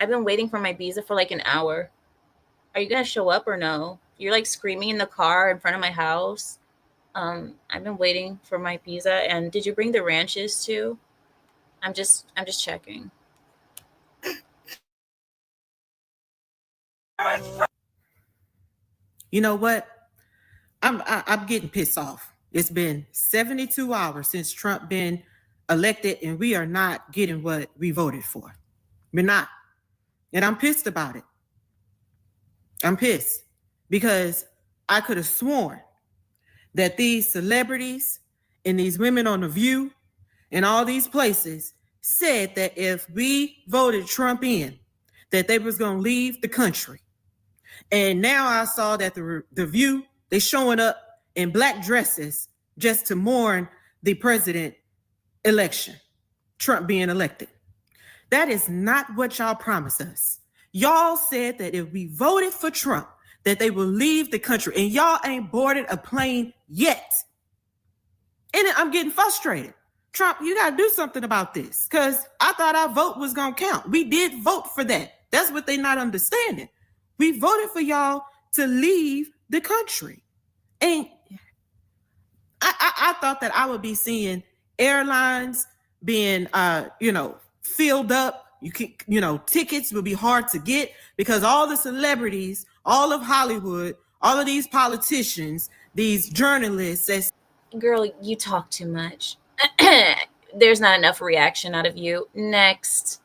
Speaker 1: I've been waiting for my visa for like an hour. Are you going to show up or no? You're like screaming in the car in front of my house. I've been waiting for my visa. And did you bring the ranches too? I'm just checking.
Speaker 8: You know what? I'm getting pissed off. It's been 72 hours since Trump been elected, and we are not getting what we voted for. We're not. And I'm pissed about it. I'm pissed because I could have sworn that these celebrities and these women on The View and all these places said that if we voted Trump in, that they was going to leave the country. And now I saw that the View, they showing up in black dresses just to mourn the president election, Trump being elected. That is not what y'all promised us. Y'all said that if we voted for Trump, that they will leave the country, and y'all ain't boarded a plane yet. And I'm getting frustrated. Trump, you got to do something about this, because I thought our vote was going to count. We did vote for that. That's what they're not understanding. We voted for y'all to leave the country. And I thought that I would be seeing airlines being, filled up. Tickets will be hard to get because all the celebrities, all of Hollywood, all of these politicians, these journalists.
Speaker 1: Girl, you talk too much. There's not enough reaction out of you. Next.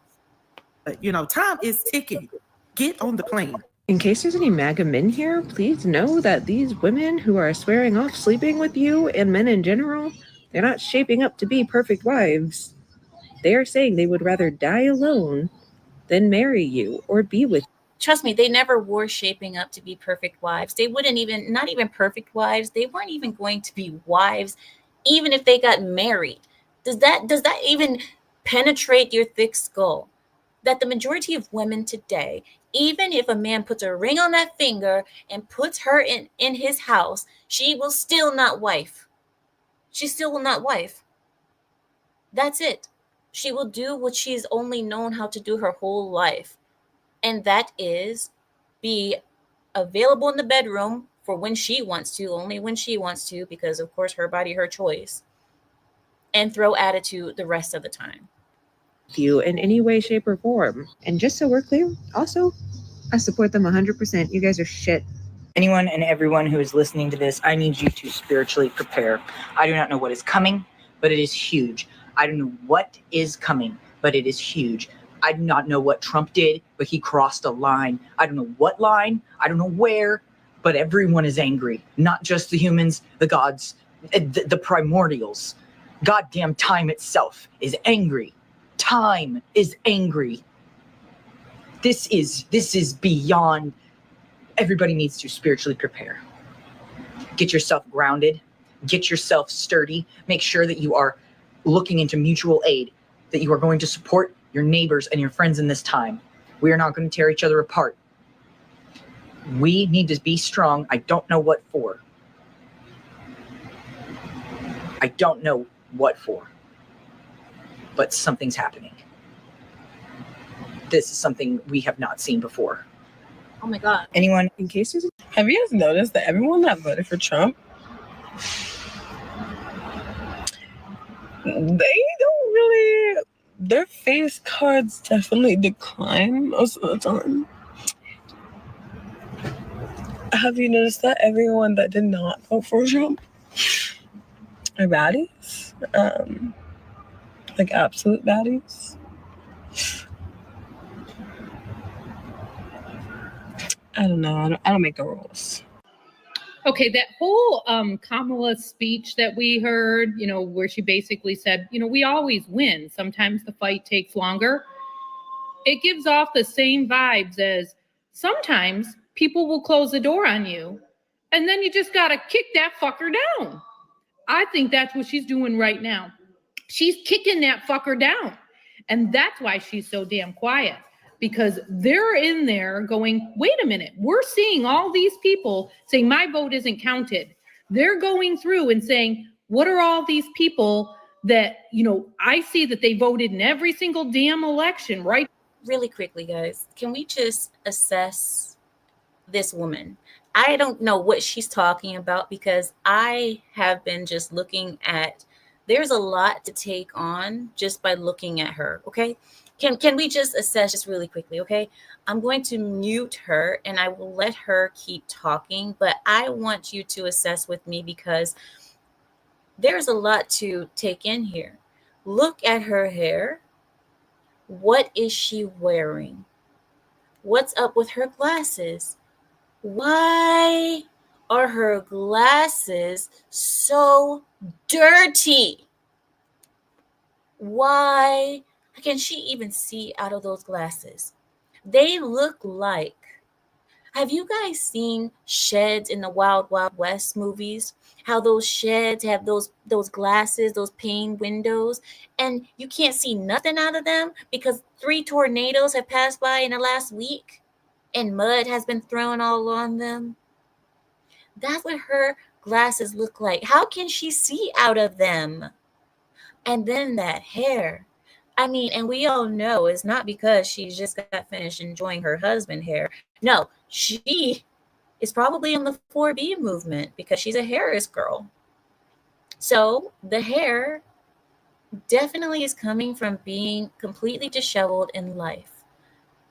Speaker 8: Time is ticking. Get on the plane.
Speaker 9: In case there's any MAGA men here, please know that these women who are swearing off sleeping with you and men in general, they're not shaping up to be perfect wives. They are saying they would rather die alone than marry you or be with you.
Speaker 1: Trust me, they never were shaping up to be perfect wives. They wouldn't even, not even perfect wives. They weren't even going to be wives, even if they got married. Does that even penetrate your thick skull? That the majority of women today, even if a man puts a ring on that finger and puts her in his house, she will still not wife. She still will not wife. That's it. She will do what she's only known how to do her whole life. And that is be available in the bedroom for when she wants to, only when she wants to, because of course her body, her choice, and throw attitude the rest of the time.
Speaker 9: You in any way, shape, or form. And just so we're clear, also, I support them 100%. You guys are shit.
Speaker 10: Anyone and everyone who is listening to this, I need you to spiritually prepare. I do not know what is coming, but it is huge. I don't know what is coming, but it is huge. I do not know what Trump did, but he crossed a line. I don't know what line. I don't know where, but everyone is angry. Not just the humans, the gods, the primordials. Goddamn time itself is angry. Time is angry. This is beyond. Everybody needs to spiritually prepare. Get yourself grounded. Get yourself sturdy. Make sure that you are looking into mutual aid, that you are going to support your neighbors and your friends in this time. We are not going to tear each other apart. We need to be strong. I don't know what for. I don't know what for. But something's happening. This is something we have not seen before.
Speaker 1: Oh my God.
Speaker 10: Anyone?
Speaker 9: In case there's
Speaker 11: Have you guys noticed that everyone that voted for Trump, they don't really, their face cards definitely decline most of the time. Have you noticed that everyone that did not vote for Trump are baddies? Like absolute baddies? I don't know. I don't make the rules.
Speaker 12: Okay, that whole Kamala speech that we heard, you know, where she basically said, you know, we always win. Sometimes the fight takes longer. It gives off the same vibes as sometimes people will close the door on you and then you just got to kick that fucker down. I think that's what she's doing right now. She's kicking that fucker down. And that's why she's so damn quiet. Because they're in there going, wait a minute, we're seeing all these people saying my vote isn't counted. They're going through and saying, what are all these people that, you know, I see that they voted in every single damn election, right?
Speaker 1: Really quickly, guys, can we just assess this woman? I don't know what she's talking about because I have been just looking at, there's a lot to take on just by looking at her, okay? Can we just assess just really quickly, okay? I'm going to mute her and I will let her keep talking, but I want you to assess with me because there's a lot to take in here. Look at her hair. What is she wearing? What's up with her glasses? Why are her glasses so dirty? Why can she even see out of those glasses? They look like, have you guys seen sheds in the Wild Wild West movies? How those sheds have those glasses, those pane windows, and you can't see nothing out of them because 3 tornadoes have passed by in the last week and mud has been thrown all on them. That's what her glasses look like. How can she see out of them? And then that hair. I mean, and we all know it's not because she just got finished enjoying her husband hair. No, she is probably in the 4B movement because she's a Harris girl. So the hair definitely is coming from being completely disheveled in life.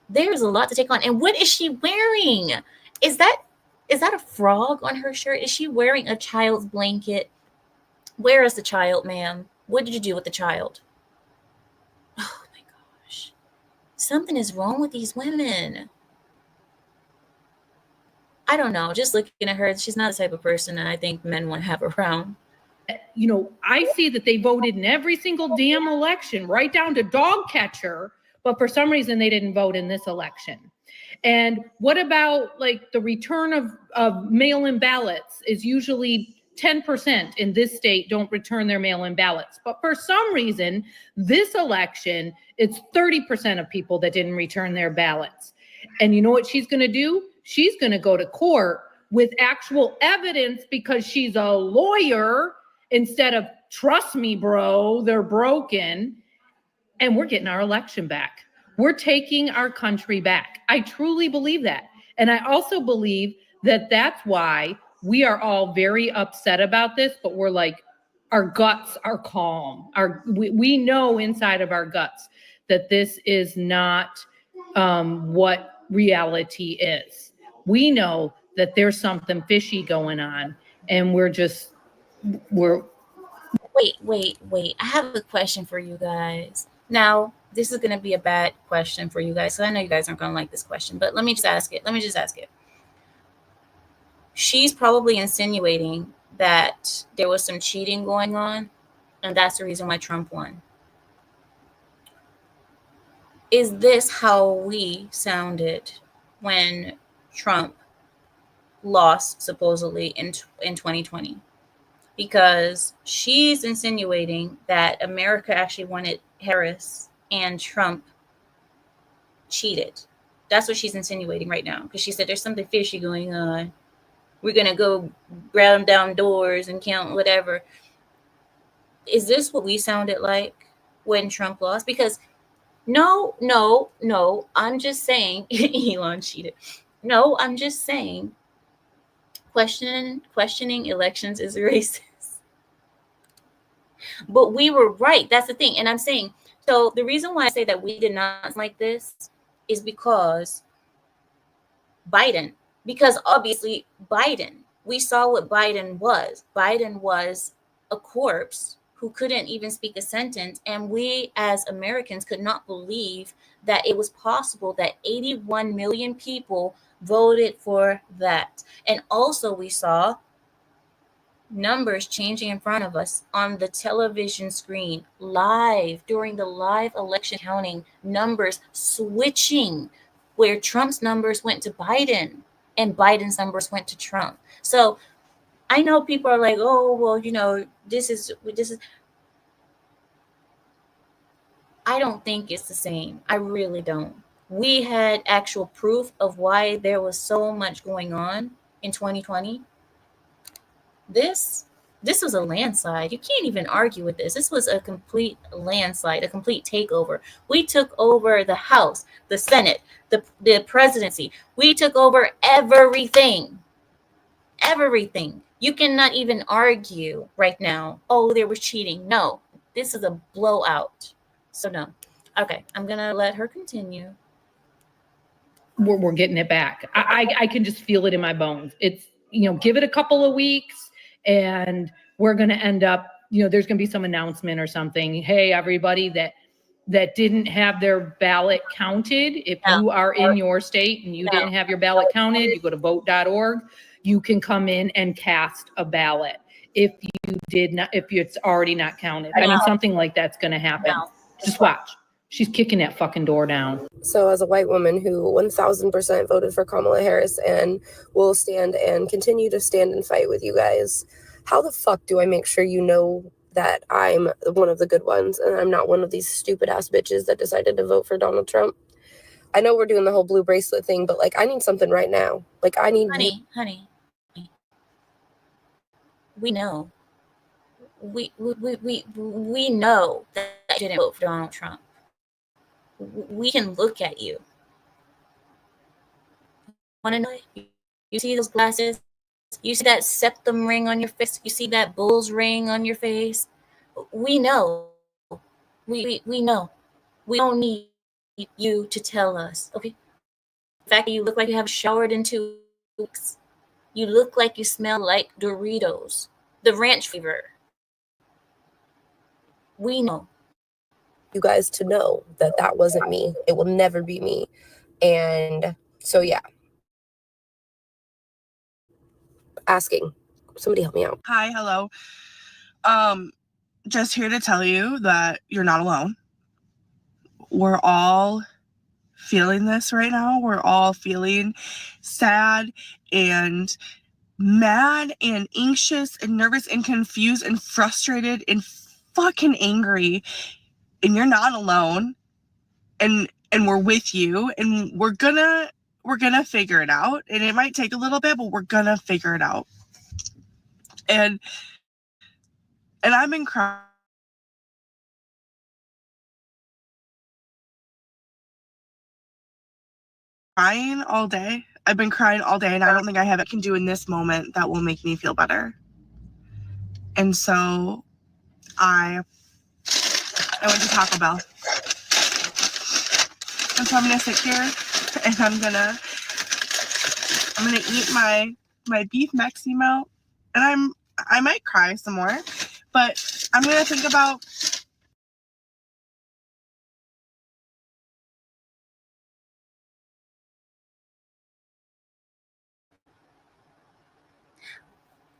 Speaker 1: There's a lot to take on. And what is she wearing? Is that a frog on her shirt? Is she wearing a child's blanket? Where is the child, ma'am? What did you do with the child? Oh my gosh. Something is wrong with these women. I don't know. Just looking at her, she's not the type of person that I think men want to have around.
Speaker 12: You know, I see that they voted in every single damn election, right down to dog catcher, but for some reason they didn't vote in this election. And what about like the return of mail-in ballots is usually 10% in this state don't return their mail-in ballots. But for some reason, this election, it's 30% of people that didn't return their ballots. And you know what she's going to do? She's going to go to court with actual evidence because she's a lawyer instead of, trust me, bro, they're broken. And we're getting our election back. We're taking our country back. I truly believe that. And I also believe that that's why we are all very upset about this, but we're like, our guts are calm. We know inside of our guts that this is not what reality is. We know that there's something fishy going on, and we're
Speaker 1: Wait. I have a question for you guys. Now, this is going to be a bad question for you guys, so I know you guys aren't going to like this question, but let me just ask it. She's probably insinuating that there was some cheating going on, and that's the reason why Trump won. Is this how we sounded when Trump lost supposedly in 2020? Because she's insinuating that America actually wanted Harris and Trump cheated. That's what she's insinuating right now, because she said there's something fishy going on. We're going to go ground down doors and count whatever. Is this what we sounded like when Trump lost? Because no, I'm just saying Elon cheated. No, I'm just saying questioning elections is racist. But we were right. That's the thing. And I'm saying, so the reason why I say that we did not like this is because Biden, because obviously Biden, we saw what Biden was. Biden was a corpse who couldn't even speak a sentence. And we as Americans could not believe that it was possible that 81 million people voted for that. And also we saw numbers changing in front of us on the television screen, live, during the live election counting, numbers switching, where Trump's numbers went to Biden and Biden's numbers went to Trump. So I know people are like, oh, well, you know, this is, I don't think it's the same. I really don't. We had actual proof of why there was so much going on in 2020. This was a landslide. You can't even argue with this. This was a complete landslide, a complete takeover. We took over the House, the Senate, the presidency. We took over everything. Everything. You cannot even argue right now, oh, there was cheating. No, this is a blowout. So no. Okay, I'm going to let her continue.
Speaker 12: We're getting it back. I can just feel it in my bones. It's, you know, give it a couple of weeks and we're going to end up, you know, there's going to be some announcement or something. Hey, everybody that didn't have their ballot counted, if you are in your state and you didn't have your ballot counted, you go to vote.org, you can come in and cast a ballot. If you did not, if it's already not counted. I mean, something like that's going to happen. Just watch. She's kicking that fucking door down.
Speaker 11: So as a white woman who 1000% voted for Kamala Harris and will stand and continue to stand and fight with you guys, how the fuck do I make sure you know that I'm one of the good ones and I'm not one of these stupid ass bitches that decided to vote for Donald Trump? I know we're doing the whole blue bracelet thing, but like I need something right now. Like I need
Speaker 1: Honey, we know. We know that you didn't vote for Donald Trump. We can look at you. Want to know? You see those glasses? You see that septum ring on your face? You see that bull's ring on your face? We know. We know. We don't need you to tell us. Okay. The fact that you look like you haven't showered in 2 weeks. You look like you smell like Doritos, the ranch flavor. We know.
Speaker 11: you guys to know that that wasn't me. It will never be me. And so, yeah. Asking. Somebody help me out.
Speaker 13: Hi, hello. Just here to tell you that you're not alone. We're all feeling this right now. We're all feeling sad and mad and anxious and nervous and confused and frustrated and fucking angry. And you're not alone. And we're with you, and we're gonna figure it out. And it might take a little bit, but we're gonna figure it out. And I've been crying all day. I've been crying all day, and I don't think I have it can do in this moment that will make me feel better. And so I went to Taco Bell. And so I'm gonna sit here and I'm gonna eat my beef Mexi melt, and I might cry some more, but I'm gonna think about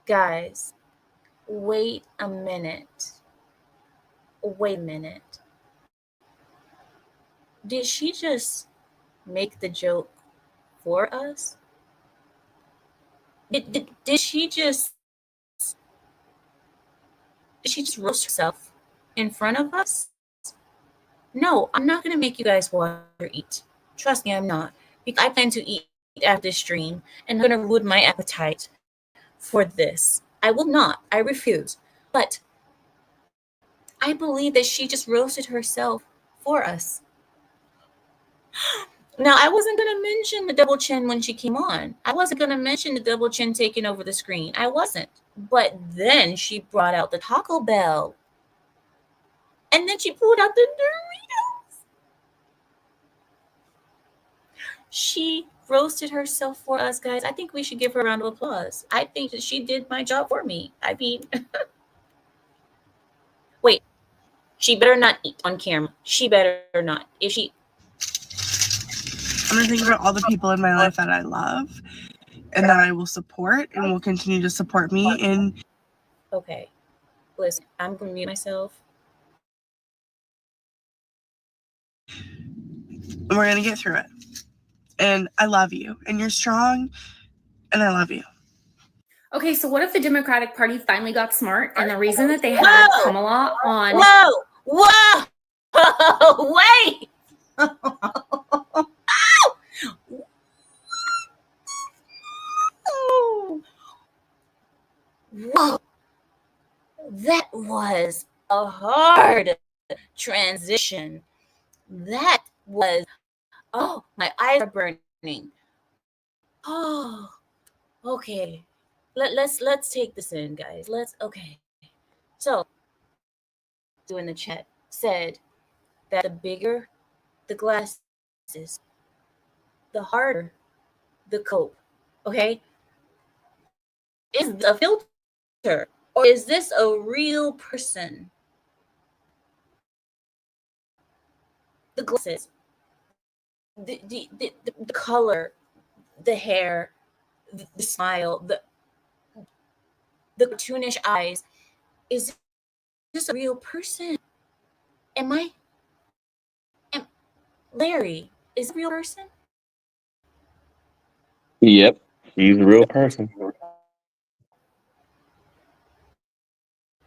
Speaker 1: Guys, Wait a minute. Wait a minute. Did she just make the joke for us? Did she just roast herself in front of us? No, I'm not gonna make you guys watch or eat. Trust me, I'm not. Because I plan to eat after this stream, and I'm gonna ruin my appetite for this. I will not. I refuse. But I believe that she just roasted herself for us. Now, I wasn't going to mention the double chin when she came on. I wasn't going to mention the double chin taking over the screen. I wasn't. But then she brought out the Taco Bell. And then she pulled out the Doritos. She roasted herself for us, guys. I think we should give her a round of applause. I think that she did my job for me. I mean, wait. She better not eat on camera. She better not. If she...
Speaker 13: I'm gonna think about all the people in my life that I love and that I will support and will continue to support me in.
Speaker 1: Okay. Listen, I'm gonna mute myself.
Speaker 13: And we're gonna get through it. And I love you. And you're strong. And I love you.
Speaker 14: Okay, so what if the Democratic Party finally got smart and the reason that they had Kamala on...
Speaker 1: Whoa! Wait! Whoa! That was a hard transition. That was... Oh, my eyes are burning. Oh, okay. Let's take this in, guys. Okay. So, in the chat said that the bigger the glasses, the harder the cope. Okay? Is this a filter or is this a real person? The glasses, the color, the hair, the smile, the cartoonish eyes. Is this a real person? Larry, is a real person?
Speaker 2: Yep, he's a real person.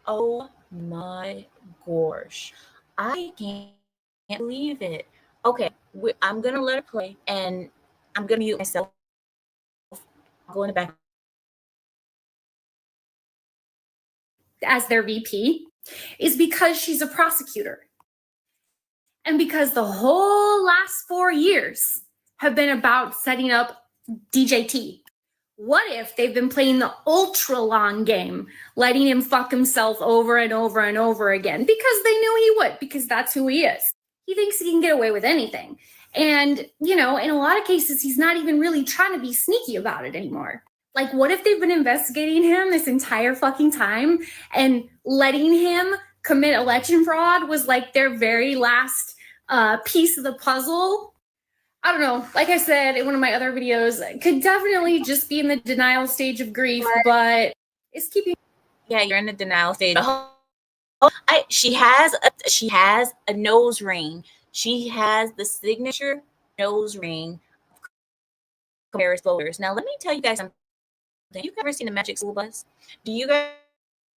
Speaker 1: Oh my gosh. I can't believe it. Okay, I'm going to let it play and I'm going to mute myself. I'll go in the back.
Speaker 14: As their VP is because she's a prosecutor. And because the whole last 4 years have been about setting up DJT. What if they've been playing the ultra long game, letting him fuck himself over and over and over again because they knew he would, because that's who he is. He thinks he can get away with anything. And, you know, in a lot of cases, he's not even really trying to be sneaky about it anymore. Like, what if they've been investigating him this entire fucking time and letting him commit election fraud was like their very last piece of the puzzle? I don't know. Like I said in one of my other videos, could definitely just be in the denial stage of grief, but it's keeping...
Speaker 1: Yeah, you're in the denial stage. She has a nose ring. She has the signature nose ring of Paris voters. Now, let me tell you guys something. Have you ever seen the Magic School Bus? Do you guys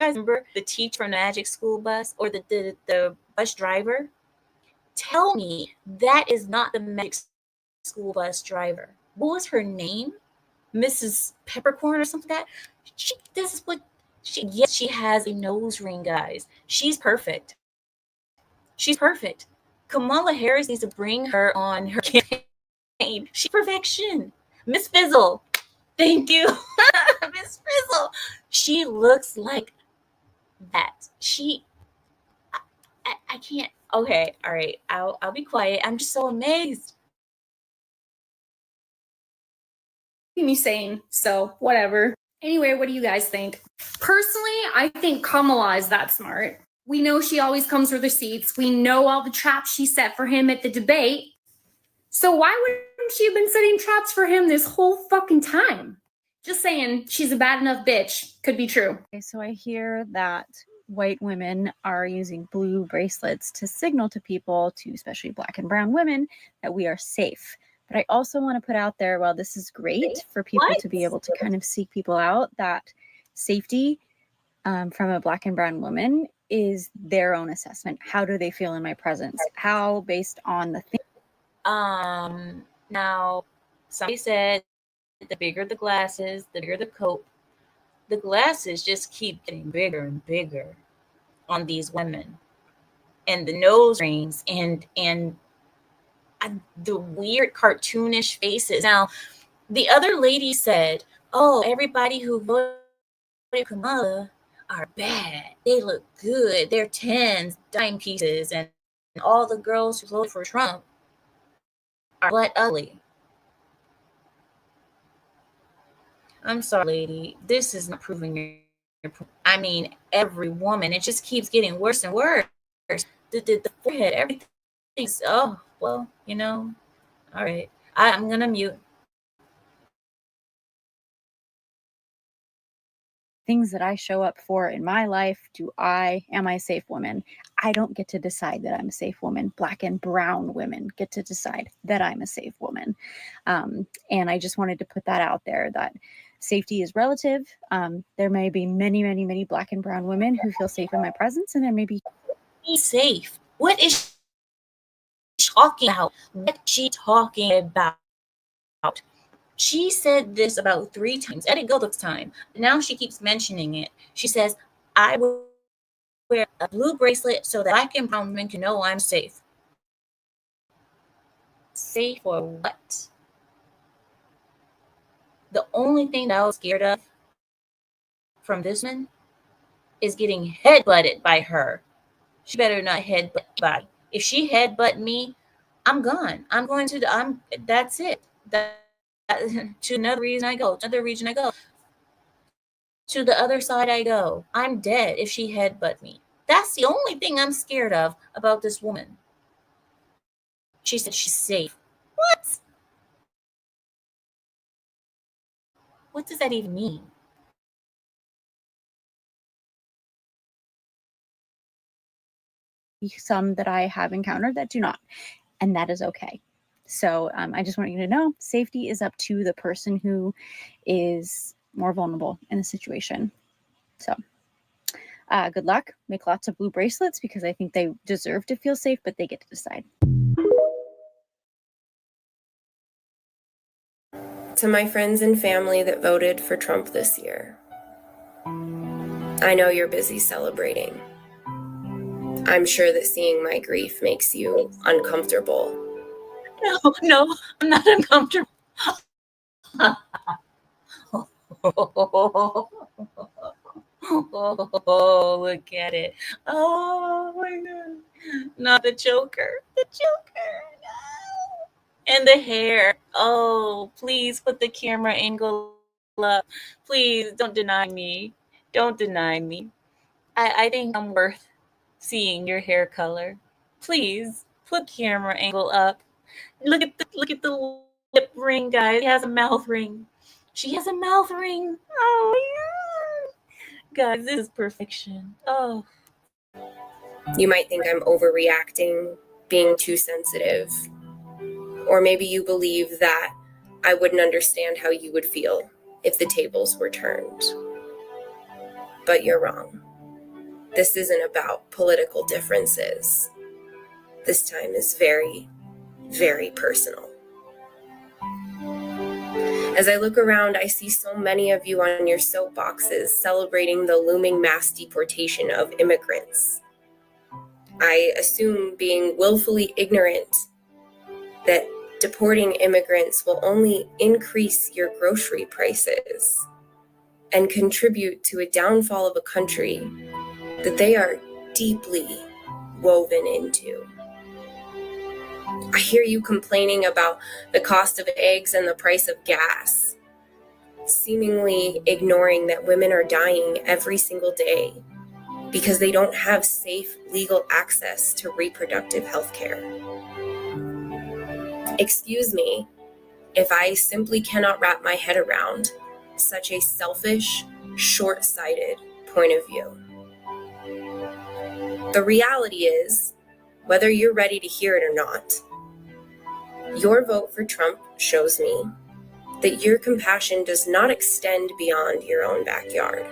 Speaker 1: remember the teacher from the Magic School Bus or the bus driver? Tell me that is not the Magic School Bus driver. What was her name? Mrs. Peppercorn or something like that? Yes, she has a nose ring, guys. She's perfect. She's perfect. Kamala Harris needs to bring her on her campaign. She's perfection. Miss Fizzle. Thank you. Miss Fizzle. She looks like that. I can't. Okay, all right. I'll be quiet. I'm just so amazed.
Speaker 14: Me sane, so whatever. Anyway, what do you guys think? Personally, I think Kamala is that smart. We know she always comes for the seats. We know all the traps she set for him at the debate. So why wouldn't she have been setting traps for him this whole fucking time? Just saying, she's a bad enough bitch. Could be true.
Speaker 15: Okay, so I hear that white women are using blue bracelets to signal to people, to especially Black and brown women, that we are safe. But I also want to put out there, while this is great for people to be able to kind of seek people out, that safety from a Black and brown woman is their own assessment. How do they feel in my presence? How, based on the thing.
Speaker 1: Now, somebody said the bigger the glasses, the bigger the coat. The glasses just keep getting bigger and bigger on these women, and the nose rings and the weird cartoonish faces. Now, the other lady said, "Oh, everybody who voted Kamala are bad. They look good. They're tens, dime pieces, and all the girls who voted for Trump are butt ugly." I'm sorry, lady. This is not proving your point. I mean, every woman, it just keeps getting worse and worse. The forehead, everything's, oh, well, you know. All right. I'm going to mute.
Speaker 15: Things that I show up for in my life, am I a safe woman? I don't get to decide that I'm a safe woman. Black and brown women get to decide that I'm a safe woman. And I just wanted to put that out there, that safety is relative. There may be many, many, many Black and brown women who feel safe in my presence, and there may be
Speaker 1: safe. What is she talking about? What is she talking about? She said this about 3 times. I didn't go this time. Now she keeps mentioning it. She says, I will wear a blue bracelet so that Black and brown women can know I'm safe. Safe for what? The only thing that I was scared of from this one is getting headbutted by her. She better not headbutt body. If she headbutt me, I'm gone. That's it. To another region I go. To the other side I go. I'm dead if she headbutt me. That's the only thing I'm scared of about this woman. She said she's safe. What? What does that even mean?
Speaker 15: some that I have encountered that do not, and that is okay. So I just want you to know, safety is up to the person who is more vulnerable in the situation. So good luck. Make lots of blue bracelets because I think they deserve to feel safe, but they get to decide.
Speaker 11: To my friends and family that voted for Trump this year, I know you're busy celebrating. I'm sure that seeing my grief makes you uncomfortable.
Speaker 1: No, I'm not uncomfortable. Oh, look at it. Oh my God. Not the Joker. The Joker. No. And the hair. Oh, please put the camera angle up. Please don't deny me. Don't deny me. I think I'm worth seeing your hair color. Please put camera angle up. Look at the lip ring, guys. She has a mouth ring. She has a mouth ring. Oh my God. Guys, this is perfection. Oh.
Speaker 11: You might think I'm overreacting, being too sensitive. Or maybe you believe that I wouldn't understand how you would feel if the tables were turned. But you're wrong. This isn't about political differences. This time is very, very personal. As I look around, I see so many of you on your soapboxes celebrating the looming mass deportation of immigrants. I assume being willfully ignorant that deporting immigrants will only increase your grocery prices and contribute to a downfall of a country that they are deeply woven into. I hear you complaining about the cost of eggs and the price of gas, seemingly ignoring that women are dying every single day because they don't have safe legal access to reproductive health care. Excuse me if I simply cannot wrap my head around such a selfish, short-sighted point of view. The reality is, whether you're ready to hear it or not, your vote for Trump shows me that your compassion does not extend beyond your own backyard.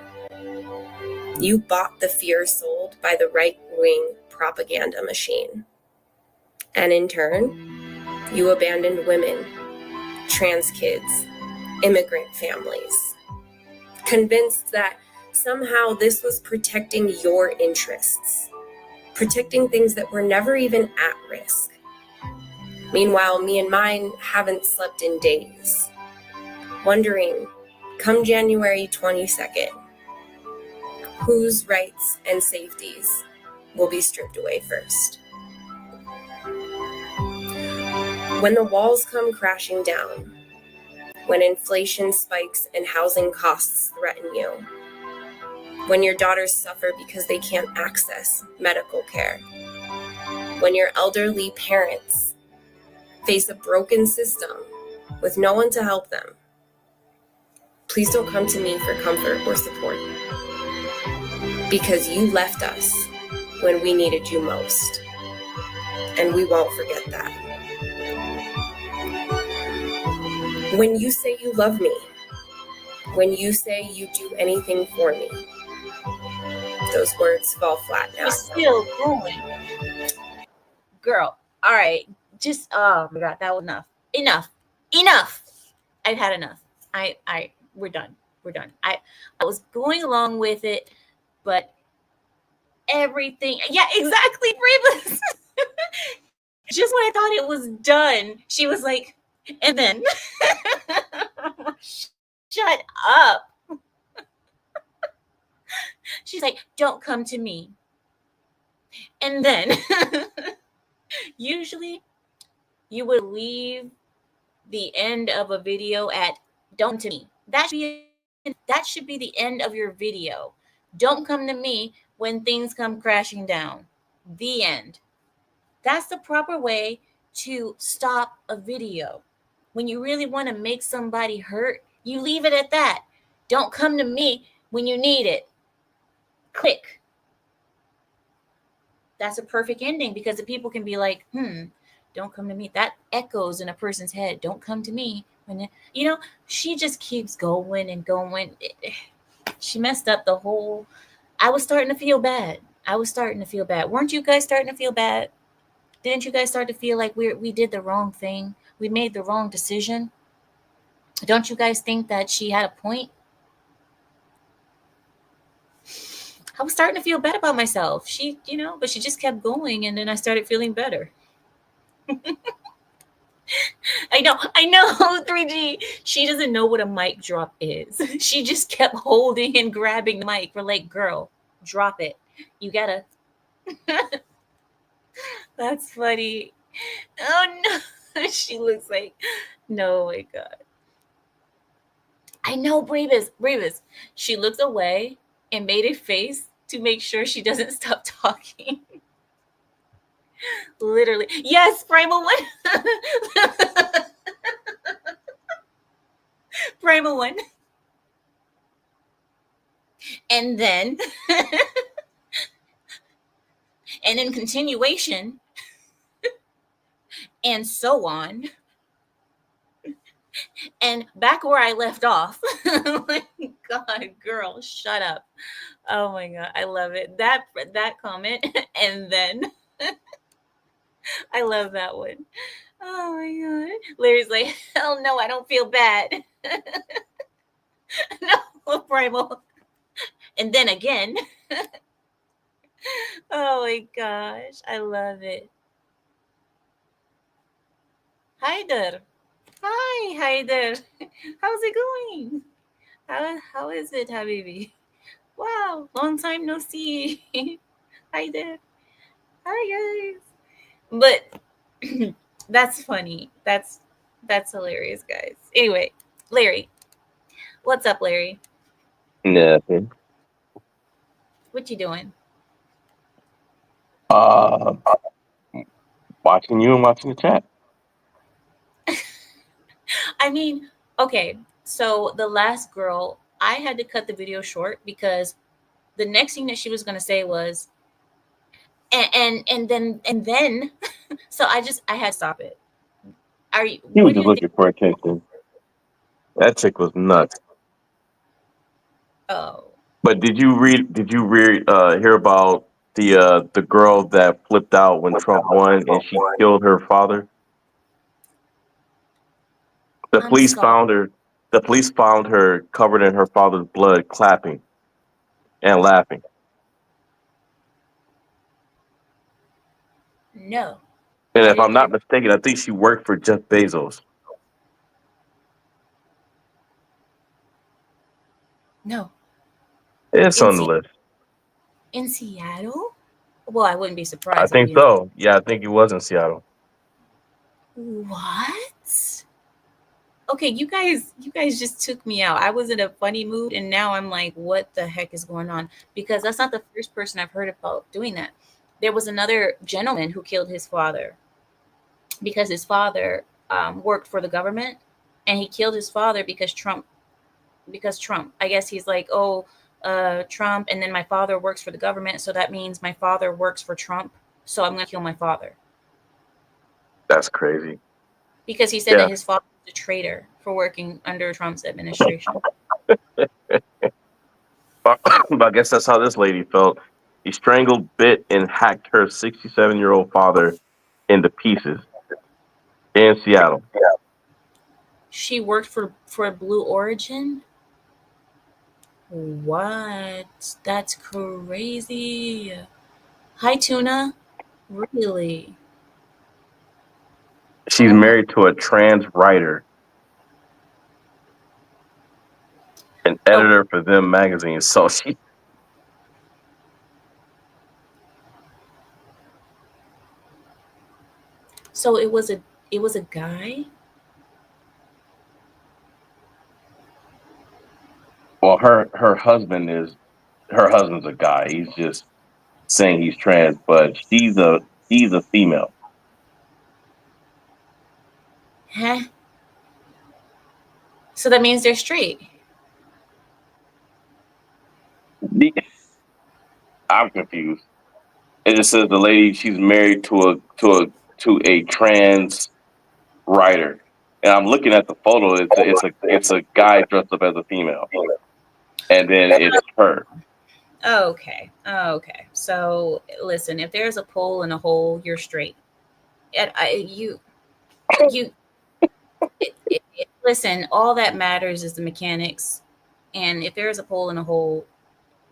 Speaker 11: You bought the fear sold by the right-wing propaganda machine. And in turn, you abandoned women, trans kids, immigrant families, convinced that somehow this was protecting your interests, protecting things that were never even at risk. Meanwhile, me and mine haven't slept in days, wondering, come January 22nd, whose rights and safeties will be stripped away first. When the walls come crashing down, when inflation spikes and housing costs threaten you, when your daughters suffer because they can't access medical care, when your elderly parents face a broken system with no one to help them, please don't come to me for comfort or support, because you left us when we needed you most, and we won't forget that. When you say you love me, when you say you do anything for me, those words fall flat now.
Speaker 1: We're still going. Girl, all right. Just, oh my God, that was enough. I've had enough. We're done. I was going along with it, but everything, yeah, exactly, Freeman. Just when I thought it was done, she was like, and then, shut up. She's like, don't come to me. And then, usually, you would leave the end of a video at, don't come to me. That should be the end of your video. Don't come to me when things come crashing down. The end. That's the proper way to stop a video. When you really want to make somebody hurt, you leave it at that. Don't come to me when you need it. Click. That's a perfect ending, because the people can be like, don't come to me. That echoes in a person's head. Don't come to me. When she just keeps going and going. She messed up the whole. I was starting to feel bad. Weren't you guys starting to feel bad? Didn't you guys start to feel like we did the wrong thing? We made the wrong decision? Don't you guys think that she had a point? I was starting to feel bad about myself. But she just kept going, and then I started feeling better. I know, 3G. She doesn't know what a mic drop is. She just kept holding and grabbing the mic. We're like, girl, drop it. You gotta. That's funny. Oh no. She looks like, no, my God. I know, Bravus. She looked away and made a face to make sure she doesn't stop talking. Literally. Yes, Primal One. Primal One. And then, and in continuation, and so on. And back where I left off. Oh my God, girl, shut up. Oh my God, I love it. That comment, and then I love that one. Oh my God. Larry's like, hell no, I don't feel bad. No, Primal. And then again. Oh my gosh, I love it. Hi there. Hi there. How's it going? How is it, Habibi? Wow, long time no see. Hi there. Hi guys. But that's funny. That's hilarious, guys. Anyway, Larry. What's up, Larry?
Speaker 2: Nothing.
Speaker 1: What you doing?
Speaker 2: Watching you and watching the chat.
Speaker 1: I mean, okay. So the last girl, I had to cut the video short because the next thing that she was going to say was, and then, so I had to stop it. Are you?
Speaker 2: He was
Speaker 1: What do
Speaker 2: just
Speaker 1: you think?
Speaker 2: looking for attention. That chick was nuts.
Speaker 1: Oh,
Speaker 2: But Did you read? Hear about the girl that flipped out when Trump won and she killed her father? The
Speaker 1: I'm
Speaker 2: police
Speaker 1: sorry.
Speaker 2: found her. The police found her covered in her father's blood, clapping and laughing.
Speaker 1: No,
Speaker 2: And
Speaker 1: I
Speaker 2: if I'm
Speaker 1: didn't
Speaker 2: not
Speaker 1: hear.
Speaker 2: mistaken, I think she worked for Jeff Bezos.
Speaker 1: No,
Speaker 2: It's
Speaker 1: in
Speaker 2: on the
Speaker 1: Se-
Speaker 2: list.
Speaker 1: in Seattle. Well, I wouldn't be
Speaker 2: I
Speaker 1: surprised if
Speaker 2: think
Speaker 1: he was.
Speaker 2: so. Yeah, I think it was in Seattle.
Speaker 1: What? Okay, you guys just took me out. I was in a funny mood and now I'm like, what the heck is going on? Because that's not the first person I've heard about doing that. There was another gentleman who killed his father because his father worked for the government, and he killed his father because Trump. I guess he's like, oh, Trump, and then my father works for the government, so that means my father works for Trump. So I'm gonna kill my father
Speaker 2: That's crazy.
Speaker 1: because he said that
Speaker 2: Yeah.
Speaker 1: his father was a traitor for working under Trump's administration.
Speaker 2: But I guess that's how this lady felt. He strangled, bit, and hacked her 67-year-old father into pieces in Seattle.
Speaker 1: She worked for Blue Origin. What? That's crazy. Hi, Tuna. Really?
Speaker 2: She's
Speaker 1: Oh my.
Speaker 2: married to a trans writer, an
Speaker 1: Oh,
Speaker 2: editor for Them magazine. So she,
Speaker 1: so it was a guy.
Speaker 2: well, her husband's a guy. He's just saying he's trans, but she's a female.
Speaker 1: Huh? So that means they're straight.
Speaker 2: I'm confused. It just says the lady she's married to a trans writer, and I'm looking at the photo. It's a guy dressed up as a female, and then it's her.
Speaker 1: Okay. Okay. So listen, if there's a pole and a hole, you're straight. And you listen. All that matters is the mechanics, and if there's a pole and a hole,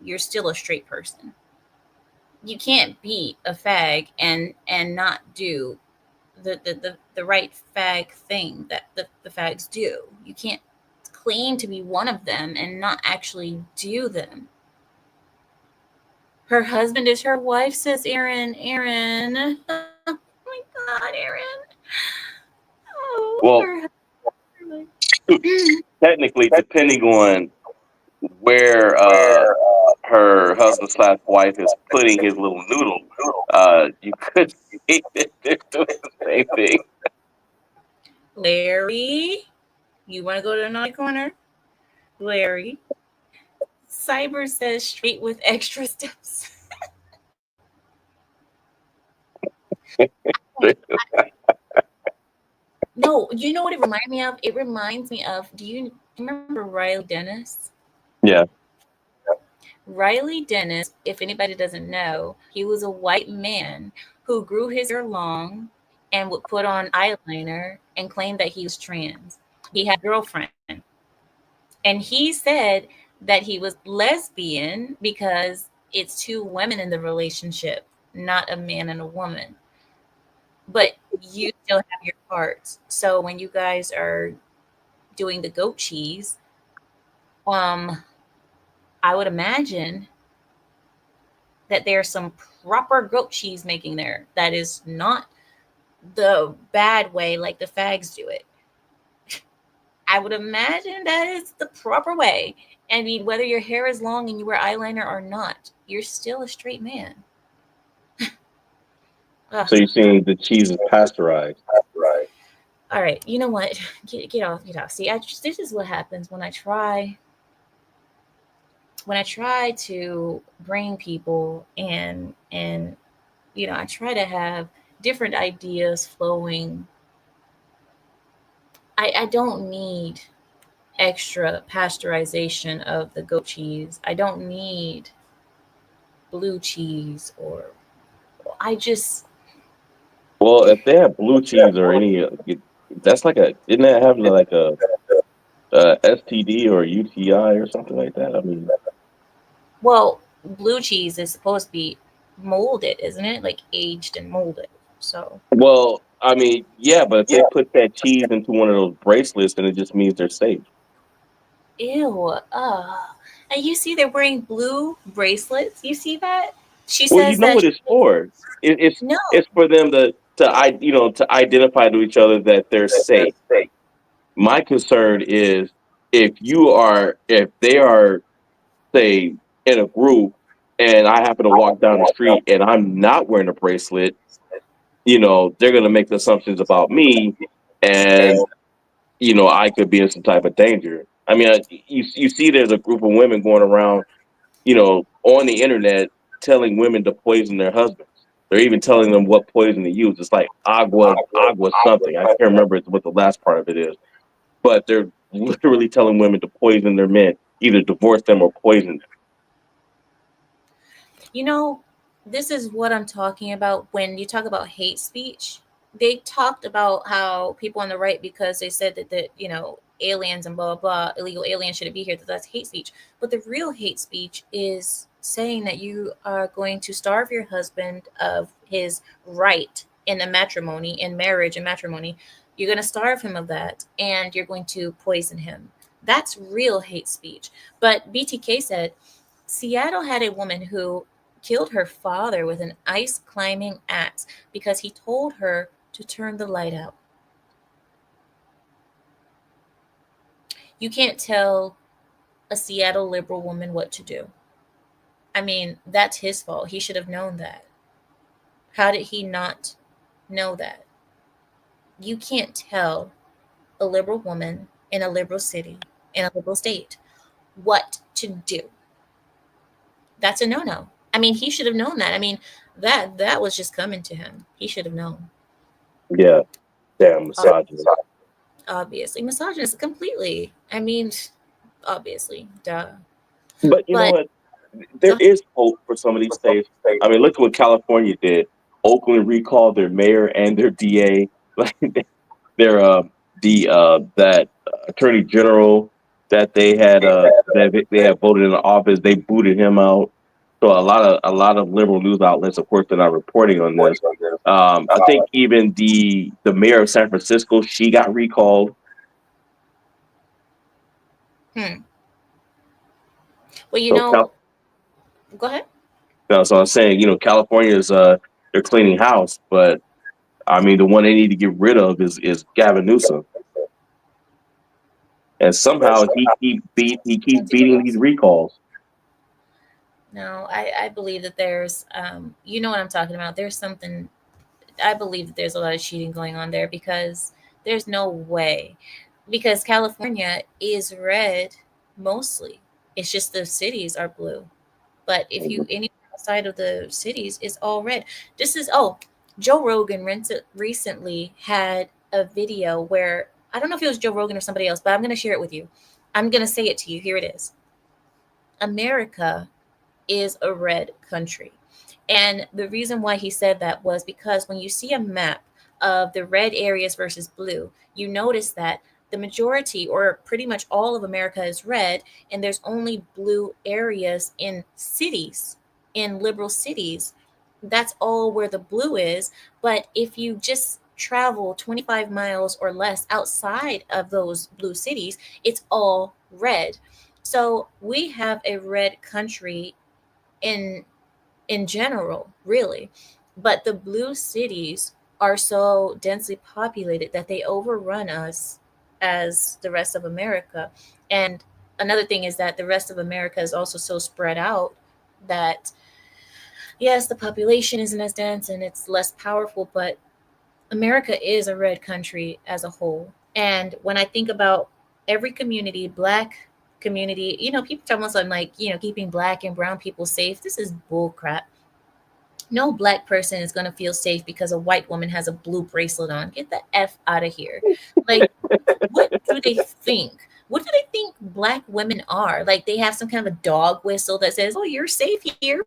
Speaker 1: you're still a straight person. You can't be a fag and not do the right fag thing that the fags do. You can't claim to be one of them and not actually do them. Her husband is her wife, says Aaron. Aaron. Oh my God, Aaron. Oh,
Speaker 2: Well,
Speaker 1: her husband.
Speaker 2: technically, depending on where her husband slash wife is putting his little noodle, you could say that they're doing the same thing.
Speaker 1: Larry, you want to go to another corner? Larry. Cyber says straight with extra steps. No, you know what it reminds me of? It reminds me of, do you remember Riley Dennis?
Speaker 2: Yeah.
Speaker 1: Riley Dennis, if anybody doesn't know, he was a white man who grew his hair long and would put on eyeliner and claim that he was trans. He had a girlfriend. And he said that he was lesbian because it's two women in the relationship, not a man and a woman. But you still have your parts. So when you guys are doing the goat cheese, um, I would imagine that there's some proper goat cheese making there that is not the bad way like the fags do it. I would imagine that is the proper way. I mean, whether your hair is long and you wear eyeliner or not, you're still a straight man.
Speaker 2: So
Speaker 1: Ugh.
Speaker 2: you're saying the cheese is pasteurized?
Speaker 1: All right, you know what? Get off, get off. See, this is what happens when I try to bring people and I try to have different ideas flowing. I don't need extra pasteurization of the goat cheese. I don't need blue cheese or I just
Speaker 2: Well, if they have blue cheese or any, that's like a, isn't that having like a STD or UTI or something like that? I mean,
Speaker 1: well, blue cheese is supposed to be molded, isn't it? Like aged and molded. So,
Speaker 2: well, I mean, yeah, but if they put that cheese into one of those bracelets, then it just means they're safe.
Speaker 1: ew. And you see they're wearing blue bracelets. You see that? She
Speaker 2: Well, you
Speaker 1: says
Speaker 2: know
Speaker 1: that
Speaker 2: what it's for.
Speaker 1: no.
Speaker 2: It's for them to identify to each other that they're safe. My concern is if they are, say, in a group and I happen to walk down the street and I'm not wearing a bracelet, they're going to make assumptions about me, and I could be in some type of danger. I mean, you see, there's a group of women going around, on the internet telling women to poison their husbands. They're even telling them what poison to use. It's like agua something. I can't remember what the last part of it is, but they're literally telling women to poison their men, either divorce them or poison them.
Speaker 1: You know, this is what I'm talking about when you talk about hate speech. They talked about how people on the right, because they said that aliens and blah, blah, blah, illegal aliens shouldn't be here, that's hate speech. But the real hate speech is saying that you are going to starve your husband of his right in a matrimony, in marriage and matrimony. You're going to starve him of that and you're going to poison him. That's real hate speech. But BTK said Seattle had a woman who killed her father with an ice climbing axe because he told her to turn the light out. You can't tell a Seattle liberal woman what to do. I mean, that's his fault. He should have known that. How did he not know that? You can't tell a liberal woman in a liberal city, in a liberal state, what to do. That's a no-no. I mean, he should have known that. I mean, that was just coming to him. He should have known.
Speaker 2: Yeah, damn misogynist.
Speaker 1: Obviously, misogynist completely. I mean, obviously, duh.
Speaker 2: But you know
Speaker 1: But
Speaker 2: what? There is hope for some of these states. I mean, look at what California did. Oakland recalled their mayor and their DA. Like their the that attorney general that they had voted in the office, they booted him out. So a lot of liberal news outlets, of course, they're not reporting on this. I think even the mayor of San Francisco, she got recalled.
Speaker 1: well,
Speaker 2: So
Speaker 1: go ahead.
Speaker 2: so I'm saying, California is they're cleaning house, but I mean the one they need to get rid of is Gavin Newsom, and somehow he keeps beating these recalls.
Speaker 1: No, I believe that there's, you know what I'm talking about. There's something, I believe that there's a lot of cheating going on there because there's no way. Because California is red mostly. It's just the cities are blue. But if you anywhere outside of the cities, it's all red. Joe Rogan recently had a video where I don't know if it was Joe Rogan or somebody else, but I'm going to share it with you. I'm going to say it to you. Here it is. America is a red country. And the reason why he said that was because when you see a map of the red areas versus blue, you notice that the majority or pretty much all of America is red, and there's only blue areas in cities, in liberal cities. That's all where the blue is. But if you just travel 25 miles or less outside of those blue cities, it's all red. So we have a red country in general, really. But the blue cities are so densely populated that they overrun us as the rest of America. And another thing is that the rest of America is also so spread out that yes, the population isn't as dense and it's less powerful, but America is a red country as a whole. And when I think about every community, black community, people talk about something like, keeping black and brown people safe. This is bull crap. No black person is going to feel safe because a white woman has a blue bracelet on. Get the F out of here. Like, what do they think? What do they think black women are? Like, they have some kind of a dog whistle that says, oh, you're safe here.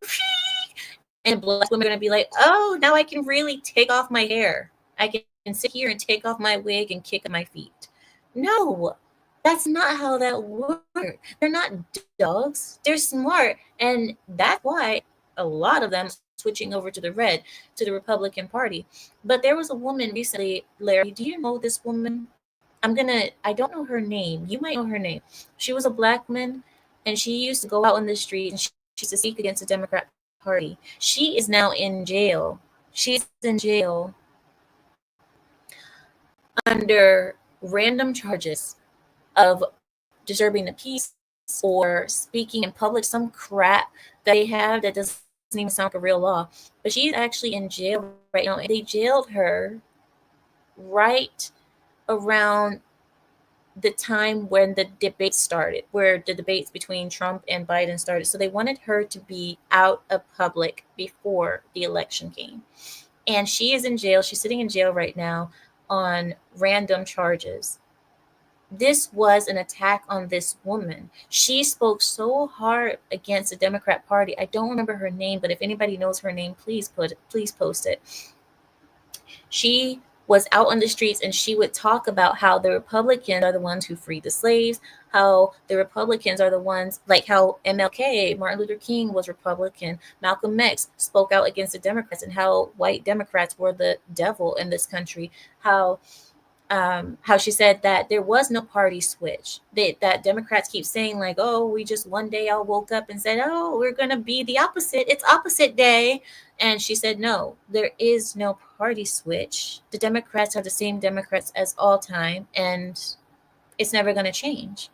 Speaker 1: And black women are going to be like, oh, now I can really take off my hair. I can sit here and take off my wig and kick my feet. No, that's not how that works. They're not dogs. They're smart. And that's why a lot of them switching over to the Republican Party. But there was a woman recently, Larry, do you know this woman? I don't know her name. You might know her name. She was a black woman and she used to go out on the street and she used to speak against the Democrat Party. She is now in jail. She's in jail under random charges of disturbing the peace or speaking in public, some crap that they have that doesn't even sound like a real law. But she's actually in jail right now, and they jailed her right around the time when the debate started, where the debates between Trump and Biden started. So they wanted her to be out of public before the election came. And she is in jail. She's sitting in jail right now on random charges. This was an attack on this woman. She spoke so hard against the Democrat Party. I don't remember her name, but if anybody knows her name, please post it. She was out on the streets and she would talk about how the Republicans are the ones who freed the slaves, how the Republicans are the ones, like how MLK, Martin Luther King, was Republican, Malcolm X spoke out against the Democrats, and how white Democrats were the devil in this country, how she said that there was no party switch. That Democrats keep saying like, oh, we just one day all woke up and said, oh, we're going to be the opposite. It's opposite day. And she said, no, there is no party switch. The Democrats are the same Democrats as all time, and it's never going to change.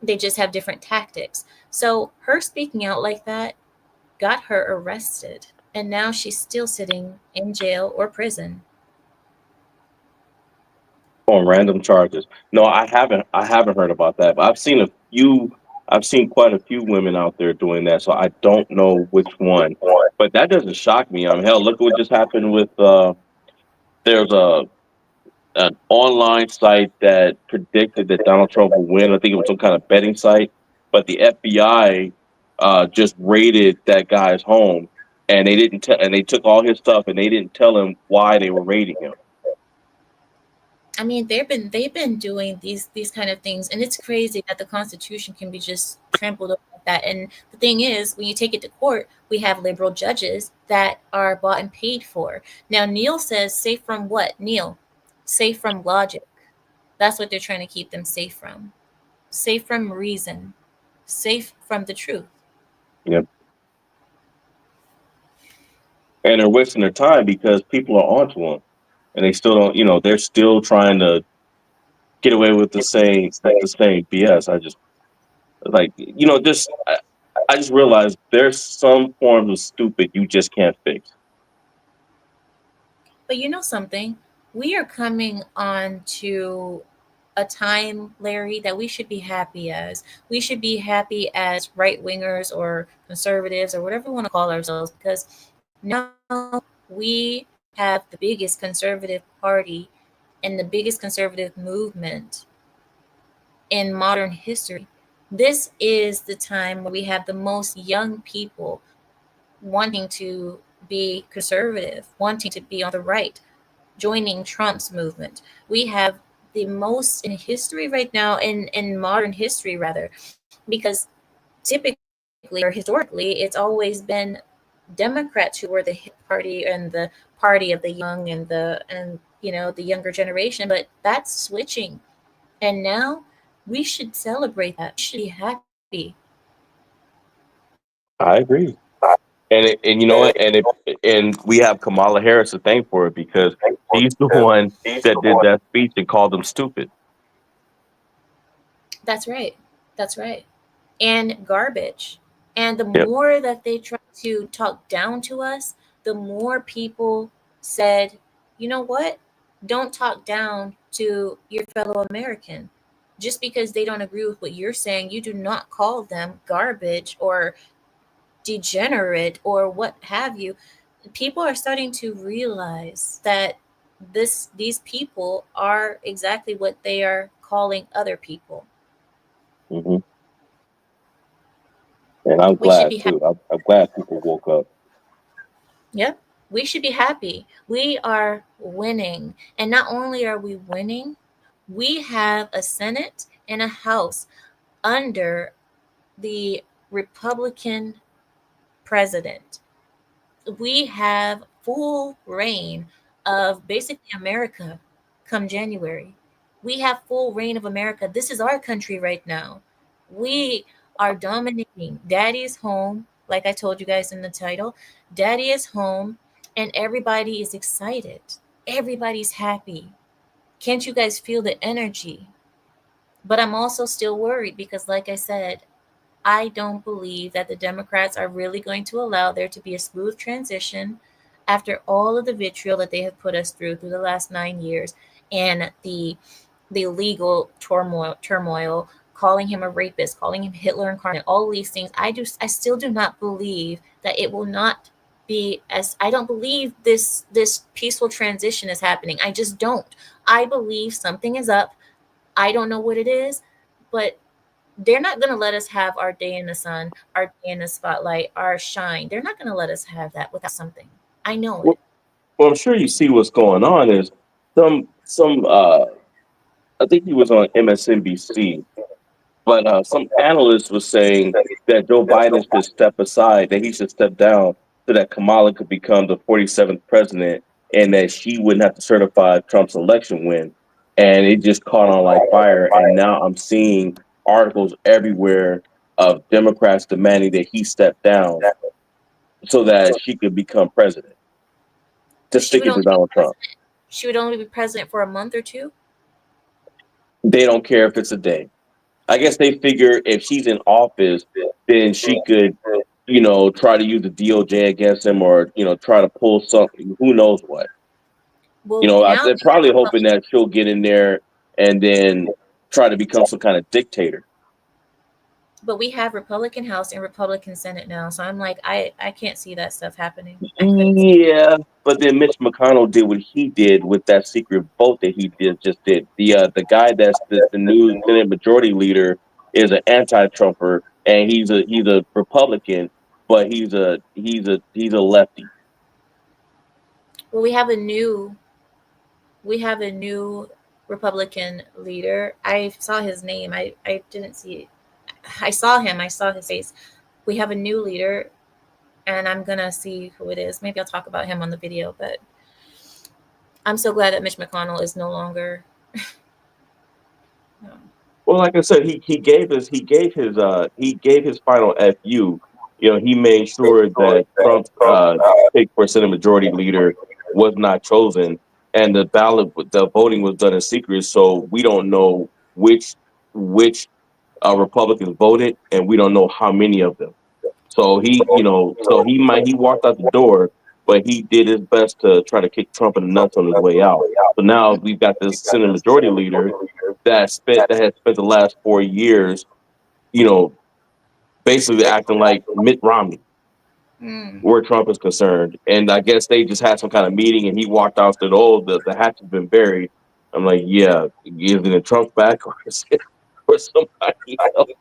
Speaker 1: They just have different tactics. So her speaking out like that got her arrested. And now she's still sitting in jail or prison.
Speaker 2: On random charges. No, I haven't. I haven't heard about that. But I've seen a few. I've seen quite a few women out there doing that. So I don't know which one. But that doesn't shock me. I mean, hell, look what just happened with. There's an online site that predicted that Donald Trump would win. I think it was some kind of betting site. But the FBI just raided that guy's home, and they didn't. And they took all his stuff, and they didn't tell him why they were raiding him.
Speaker 1: I mean, they've been doing these kind of things, and it's crazy that the Constitution can be just trampled over like that. And the thing is, when you take it to court, we have liberal judges that are bought and paid for. Now, Neil says, safe from what? Neil, safe from logic. That's what they're trying to keep them safe from. Safe from reason. Safe from the truth.
Speaker 2: Yep. And they're wasting their time because people are onto them, and they still don't. They're still trying to get away with the same BS. I just I just realized there's some forms of stupid you just can't fix.
Speaker 1: But you know something? We are coming on to a time, Larry, that we should be happy as. We should be happy as right wingers or conservatives or whatever we want to call ourselves, because now we have the biggest conservative party and the biggest conservative movement in modern history. This is the time where we have the most young people wanting to be conservative, wanting to be on the right, joining Trump's movement. We have the most in history right now, in modern history rather, because typically or historically, it's always been Democrats who were the hit party and the party of the young and the younger generation, but that's switching. And now we should celebrate that. We should be happy.
Speaker 2: I agree. And you know what? And we have Kamala Harris to thank for it, because she's the one that did that speech and called them stupid.
Speaker 1: That's right. That's right. And garbage. And the
Speaker 2: Yep.
Speaker 1: more that they try to talk down to us, the more people said, you know what? don't talk down to your fellow American. Just because they don't agree with what you're saying, you do not call them garbage or degenerate or what have you. People are starting to realize that these people are exactly what they are calling other people.
Speaker 2: Hmm. And I'm
Speaker 1: We should
Speaker 2: glad
Speaker 1: be
Speaker 2: too. I'm glad people woke up.
Speaker 1: Yep. We should be happy. We are winning. And not only are we winning, we have a Senate and a House under the Republican president. We have full reign of basically America come January. We have full reign of America. This is our country right now. We are dominating. Daddy is home, like I told you guys in the title. Daddy is home, and everybody is excited. Everybody's happy. Can't you guys feel the energy? But I'm also still worried because, like I said, I don't believe that the Democrats are really going to allow there to be a smooth transition after all of the vitriol that they have put us through the last 9 years and the legal turmoil, calling him a rapist, calling him Hitler incarnate, all these things. I still do not believe that it will not be as I don't believe this peaceful transition is happening. I just don't. I believe something is up. I don't know what it is, but they're not going to let us have our day in the sun, our day in the spotlight, our shine. They're not going to let us have that without something. I know it.
Speaker 2: Well, I'm sure you see what's going on is some I think he was on MSNBC, but some analyst was saying that Joe Biden should step aside, that he should step down so that Kamala could become the 47th president and that she wouldn't have to certify Trump's election win. And it just caught on like fire. And now I'm seeing articles everywhere of Democrats demanding that he step down so that she could become president to
Speaker 1: But she
Speaker 2: stick
Speaker 1: would
Speaker 2: it to
Speaker 1: only be
Speaker 2: Donald Trump.
Speaker 1: president. She would only be president for a month or two.
Speaker 2: They don't care if it's a day. I guess they figure if she's in office, then she could, try to use the DOJ against him or, try to pull something, who knows what.
Speaker 1: Well, now
Speaker 2: They're
Speaker 1: we have
Speaker 2: probably hoping
Speaker 1: Republican.
Speaker 2: that she'll get in there and then try to become some kind of dictator.
Speaker 1: But we have Republican House and Republican Senate now, so I'm like, I can't see that stuff happening. I couldn't.
Speaker 2: Yeah, but then Mitch McConnell did what he did with that secret vote that he just did. The guy that's the new Senate Majority Leader is an anti-Trumper, and he's a Republican, but he's a lefty.
Speaker 1: Well, we have a new Republican leader. I saw his name. I didn't see. I saw him. I saw his face. We have a new leader, and I'm gonna see who it is. Maybe I'll talk about him on the video. But I'm so glad that Mitch McConnell is no longer.
Speaker 2: Well, like I said, he gave his final FU. He made sure that Trump's pick for Senate Majority Leader was not chosen, and the voting was done in secret. So we don't know which Republicans voted, and we don't know how many of them. So he walked out the door, but he did his best to try to kick Trump in the nuts on his way out. So now we've got this Senate Majority Leader that has spent the last 4 years, you know, basically acting like Mitt Romney,
Speaker 1: Mm.
Speaker 2: where Trump is concerned. And I guess they just had some kind of meeting, and he walked out and said, "Oh, the hatch has been buried." I'm like, "Yeah, is it Trump back or is it for somebody else?"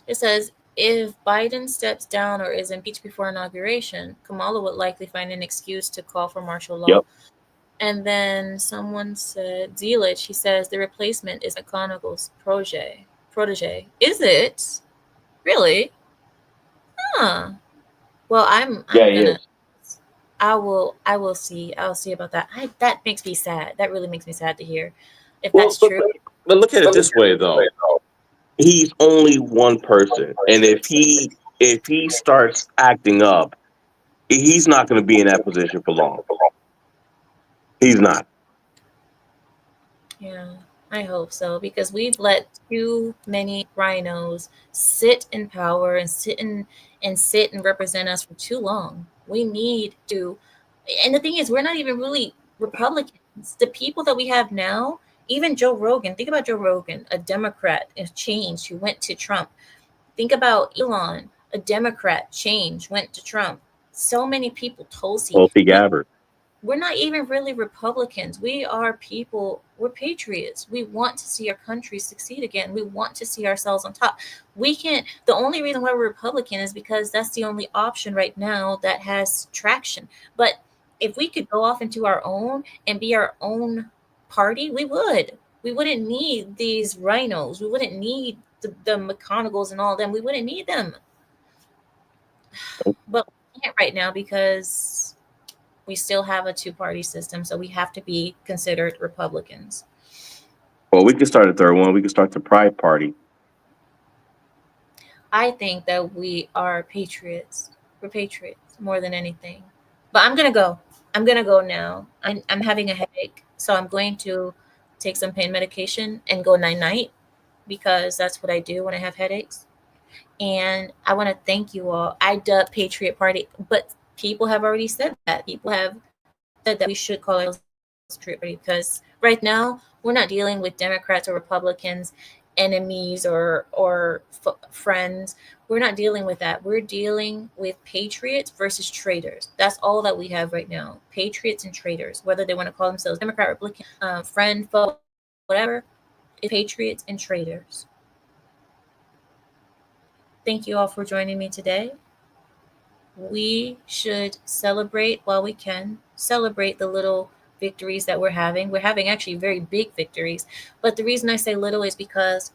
Speaker 1: It says if Biden steps down or is impeached before inauguration, Kamala would likely find an excuse to call for martial law.
Speaker 2: Yep.
Speaker 1: And then someone said, Zealot, he says the replacement is McConnell's protege. Is it? Really? Huh. Well,
Speaker 2: Yeah,
Speaker 1: I'm
Speaker 2: he
Speaker 1: gonna
Speaker 2: is.
Speaker 1: I will see. I'll see about that. That makes me sad. That really makes me sad to hear. If
Speaker 2: Well,
Speaker 1: that's true.
Speaker 2: but look at it this way, though. He's only one person, and if he starts acting up, he's not going to be in that position for long. He's not.
Speaker 1: Yeah, I hope so because we've let too many rhinos sit in power and sit and represent us for too long. We need to, and the thing is, we're not even really Republican. The people that we have now, even Joe Rogan, think about Joe Rogan, a Democrat, a change who went to Trump. Think about Elon, a Democrat, change, went to Trump. So many people,
Speaker 2: Tulsi Gabbard.
Speaker 1: We're not even really Republicans. We are people, we're patriots. We want to see our country succeed again. We want to see ourselves on top. We can't, the only reason why we're Republican is because that's the only option right now that has traction. But if we could go off into our own and be our own party, we would. We wouldn't need these rhinos. We wouldn't need the McConaughey's and all them. We wouldn't need them. But we can't right now because we still have a two-party system, so we have to be considered Republicans.
Speaker 2: Well, we could start a third one. We could start the Pride Party.
Speaker 1: I think that we are patriots. We're patriots more than anything. But I'm gonna go. I'm gonna go now. I'm having a headache, so I'm going to take some pain medication and go night-night because that's what I do when I have headaches. And I want to thank you all. I dub Patriot Party, but people have already said that. People have said that we should call ourselves Patriot Party because right now we're not dealing with Democrats or Republicans, enemies or friends. We're not dealing with that. We're dealing with patriots versus traitors. That's all that we have right now. Patriots and traitors, whether they want to call themselves Democrat, Republican, friend, foe, whatever. It's patriots and traitors. Thank you all for joining me today. We should celebrate while we can. Celebrate the little victories that we're having. We're having actually very big victories. But the reason I say little is because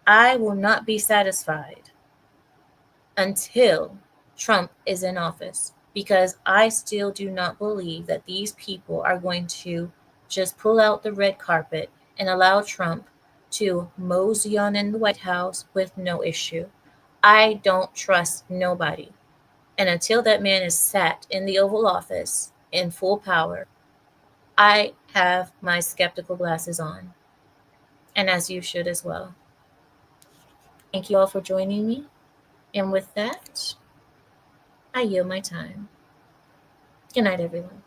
Speaker 1: I will not be satisfied until Trump is in office. Because I still do not believe that these people are going to just pull out the red carpet and allow Trump to mosey on in the White House with no issue. I don't trust nobody. And until that man is sat in the Oval Office in full power, I have my skeptical glasses on. And as you should as well. Thank you all for joining me. And with that, I yield my time. Good night, everyone.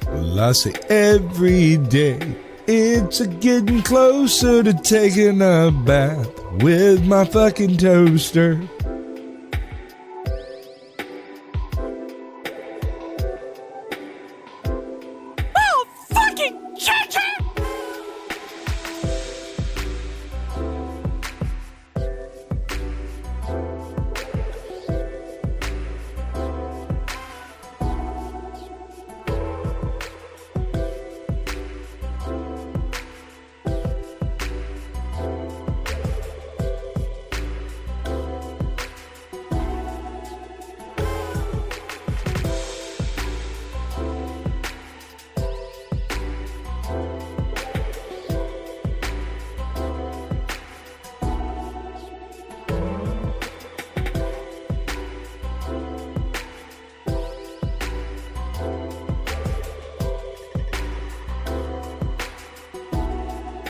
Speaker 16: Well, I say every day it's a getting closer to taking a bath with my fucking toaster.